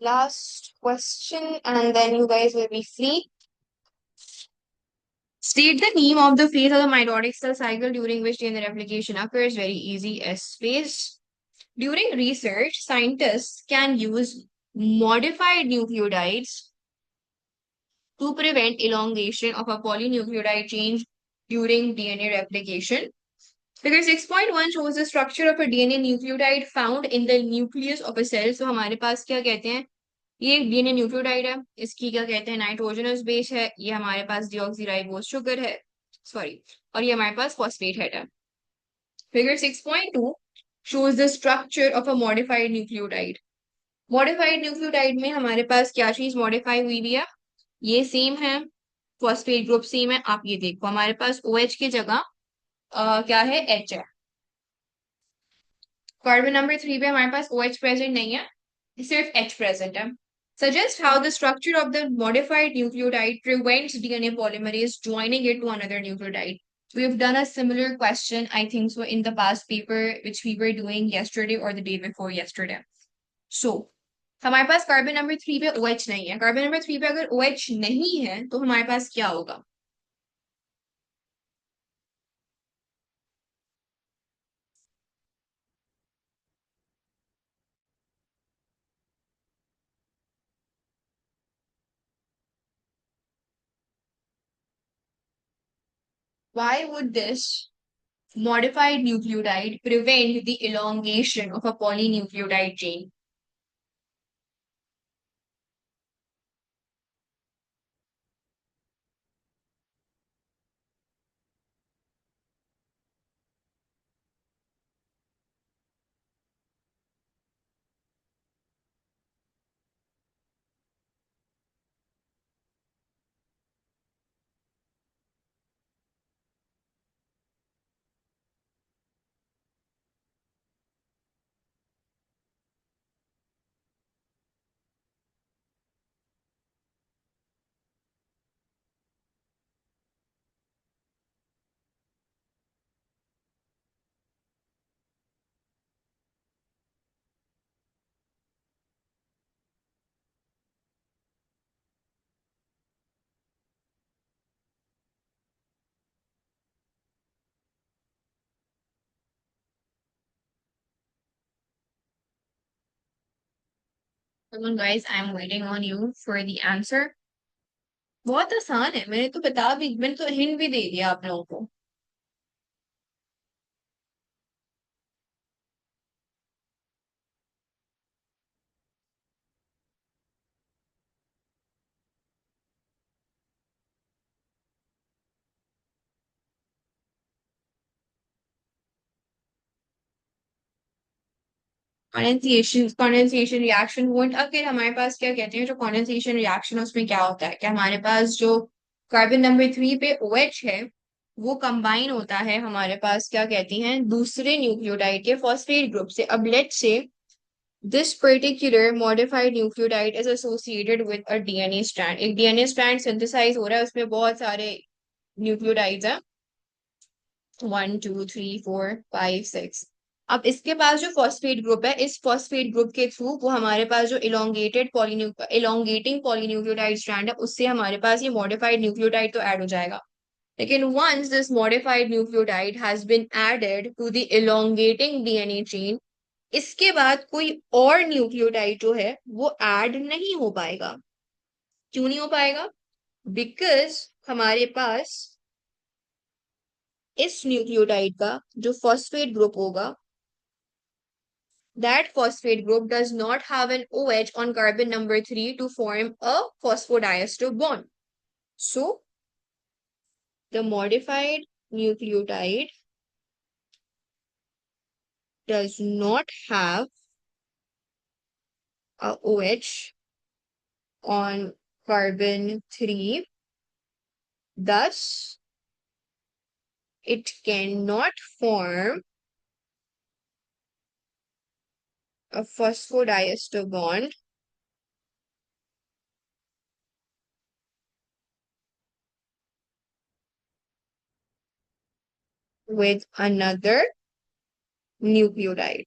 Last question and then you guys will be free. State the name of the phase of the mitotic cell cycle during which DNA replication occurs. Very easy. S phase. During research, scientists can use modified nucleotides to prevent elongation of a polynucleotide chain during DNA replication. Figure 6.1 shows the structure of a DNA nucleotide found in the nucleus of a cell. So हमारे पास क्या कहते हैं, ये एक DNA nucleotide है, इसकी क्या कहते हैं, नाइट्रोजनस बेस है, ये हमारे पास डीऑक्सीराइबोज शुगर है, सॉरी, और ये हमारे पास फॉस्फेट हेड है. Figure 6.2 shows the structure of a modified nucleotide. Modified nucleotide में हमारे पास क्या चीज मॉडिफाई हुई भी है, ये सेम है, फॉस्फेट ग्रुप सेम है. आप ये देखो हमारे पास OH की जगह क्या है, H है. कार्बन नंबर 3 पे हमारे पास OH प्रेजेंट नहीं है, सिर्फ H प्रेजेंट है. Suggest how the structure of the modified nucleotide prevents DNA polymerase joining it to another nucleotide. We've done a similar question, I think so, in the past paper which we were doing yesterday or the day before yesterday. So, हमारे पास carbon number 3 पे OH नहीं है. Carbon number 3 पे अगर OH नहीं है तो हमारे पास क्या होगा? Why would this modified nucleotide prevent the elongation of a polynucleotide chain? Come on guys, I'm waiting on you for the answer. बहुत आसान है, मैंने तो हिंट भी दे दिया आप लोगों को. Condensation reaction vote. अगर हमारे पास क्या कहते हैं, जो कंडेंसेशन रिएक्शन है उसमें क्या होता है, क्या हमारे पास जो कार्बन नंबर 3 पे OH है वो कंबाइन होता है हमारे पास क्या कहती हैं दूसरे न्यूक्लियोटाइड के फॉस्फेट ग्रुप से. अब let's say this particular modified nucleotide is associated with a DNA strand. एक DNA strand synthesize हो रहा है, उसमें बहुत सारे न्यूक्लियोटाइड्स हैं, 1 2 3 4 5 6. अब इसके पास जो फॉस्फेट ग्रुप है, इस फॉस्फेट ग्रुप के थ्रू वो हमारे पास जो इलोंगेटिंग पॉलीन्यूक्लियोटाइड स्ट्रैंड है उससे हमारे पास ये मॉडिफाइड न्यूक्लियोटाइड तो ऐड हो जाएगा. लेकिन once this modified nucleotide has been added to the elongating DNA chain, इसके बाद कोई और न्यूक्लियोटाइड जो है वो ऐड नहीं हो पाएगा. क्यों नहीं हो पाएगा? बिकॉज हमारे पास इस न्यूक्लियोटाइड का जो फॉस्फेट ग्रुप होगा, that phosphate group does not have an OH on carbon number 3 to form a phosphodiester bond. So, the modified nucleotide does not have a OH on carbon 3, thus it cannot form a phosphodiester bond with another nucleotide.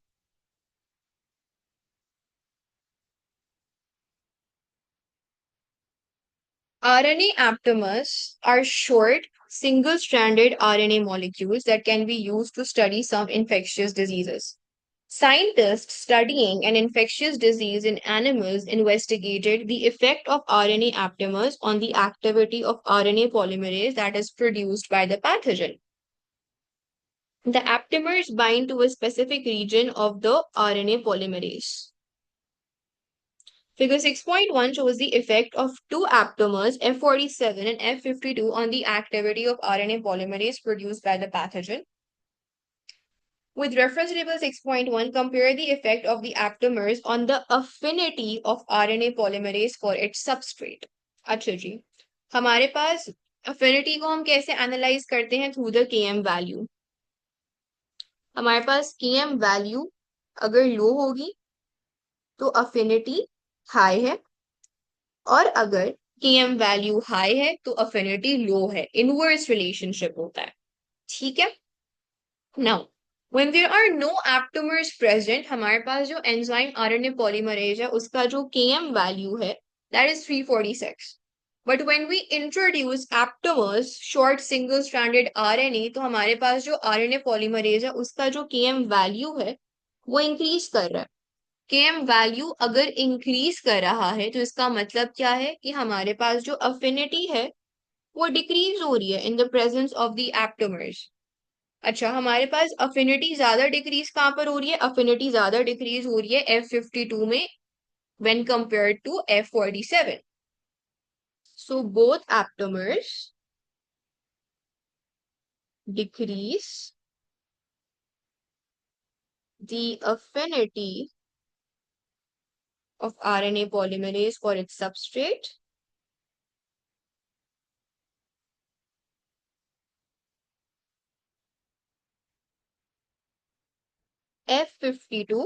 RNA aptamers are short, single-stranded RNA molecules that can be used to study some infectious diseases. Scientists studying an infectious disease in animals investigated the effect of RNA aptamers on the activity of RNA polymerase that is produced by the pathogen. The aptamers bind to a specific region of the RNA polymerase. Figure 6.1 shows the effect of two aptamers, F47 and F52, on the activity of RNA polymerase produced by the pathogen. With reference to table 6.1, compare the effect of the aptamers on the affinity of RNA polymerase for its substrate. अच्छा जी, हमारे पास affinity को हम कैसे analyse करते हैं through the Km value. हमारे पास Km value अगर लो होगी तो अफिनिटी हाई है, और अगर Km वैल्यू हाई है तो अफिनिटी लो है. इनवर्स रिलेशनशिप होता है. ठीक है. Now, when there are no aptamers present, हमारे पास जो enzyme RNA polymerase है उसका जो Km value है that is 346. But when we introduce aptamers, short single-stranded RNA, तो हमारे पास जो RNA polymerase है उसका जो Km value है वो increase कर रहा है. Km value अगर increase कर रहा है तो इसका मतलब क्या है कि हमारे पास जो affinity है वो decrease हो रही है in the presence of the aptamers. अच्छा, हमारे पास अफिनिटी ज्यादा डिक्रीज कहाँ पर हो रही है? अफिनिटी ज्यादा डिक्रीज हो रही है F52 में when compared to F47. So both aptamers decrease the affinity of RNA polymerase for its substrate. F52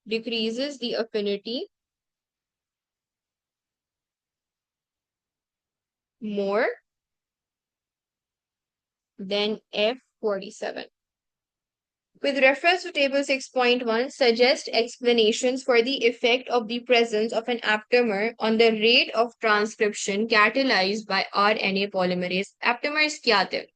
decreases the affinity more than F47. With reference to table 6.1, suggest explanations for the effect of the presence of an aptamer on the rate of transcription catalyzed by RNA polymerase. Aptamers क्या थे?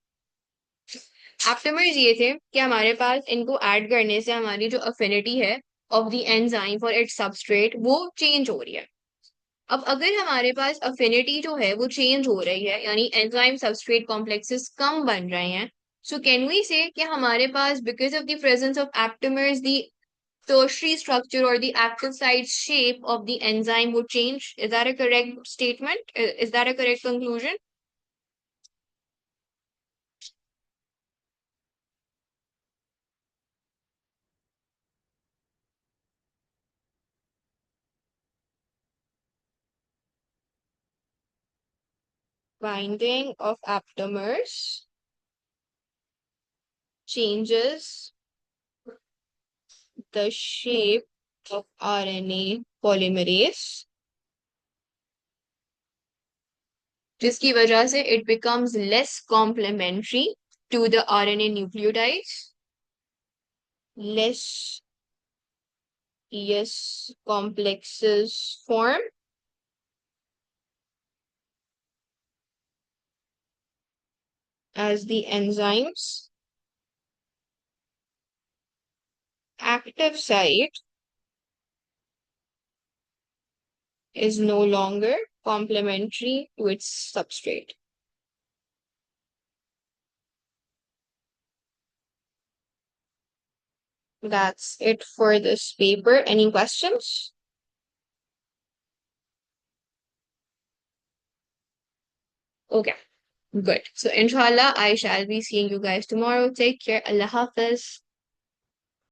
Aptamers ये थे कि हमारे पास इनको add करने से हमारी जो affinity है of the enzyme for its substrate वो change हो रही है. अब अगर हमारे पास affinity जो है वो change हो रही है, यानी enzyme substrate complexes कम बन रहे हैं, so can we say कि हमारे पास because of the presence of aptamers the tertiary structure or the active site shape of the enzyme would change? Is that a correct statement? Is that a correct conclusion? Binding of aptamers changes the shape of RNA polymerase, जिसकी वजह से it becomes less complementary to the RNA nucleotides, less complexes form, as the enzyme's active site is no longer complementary to its substrate. That's it for this paper. Any questions? Okay, good. So inshallah, I shall be seeing you guys tomorrow. Take care. Allah Hafiz.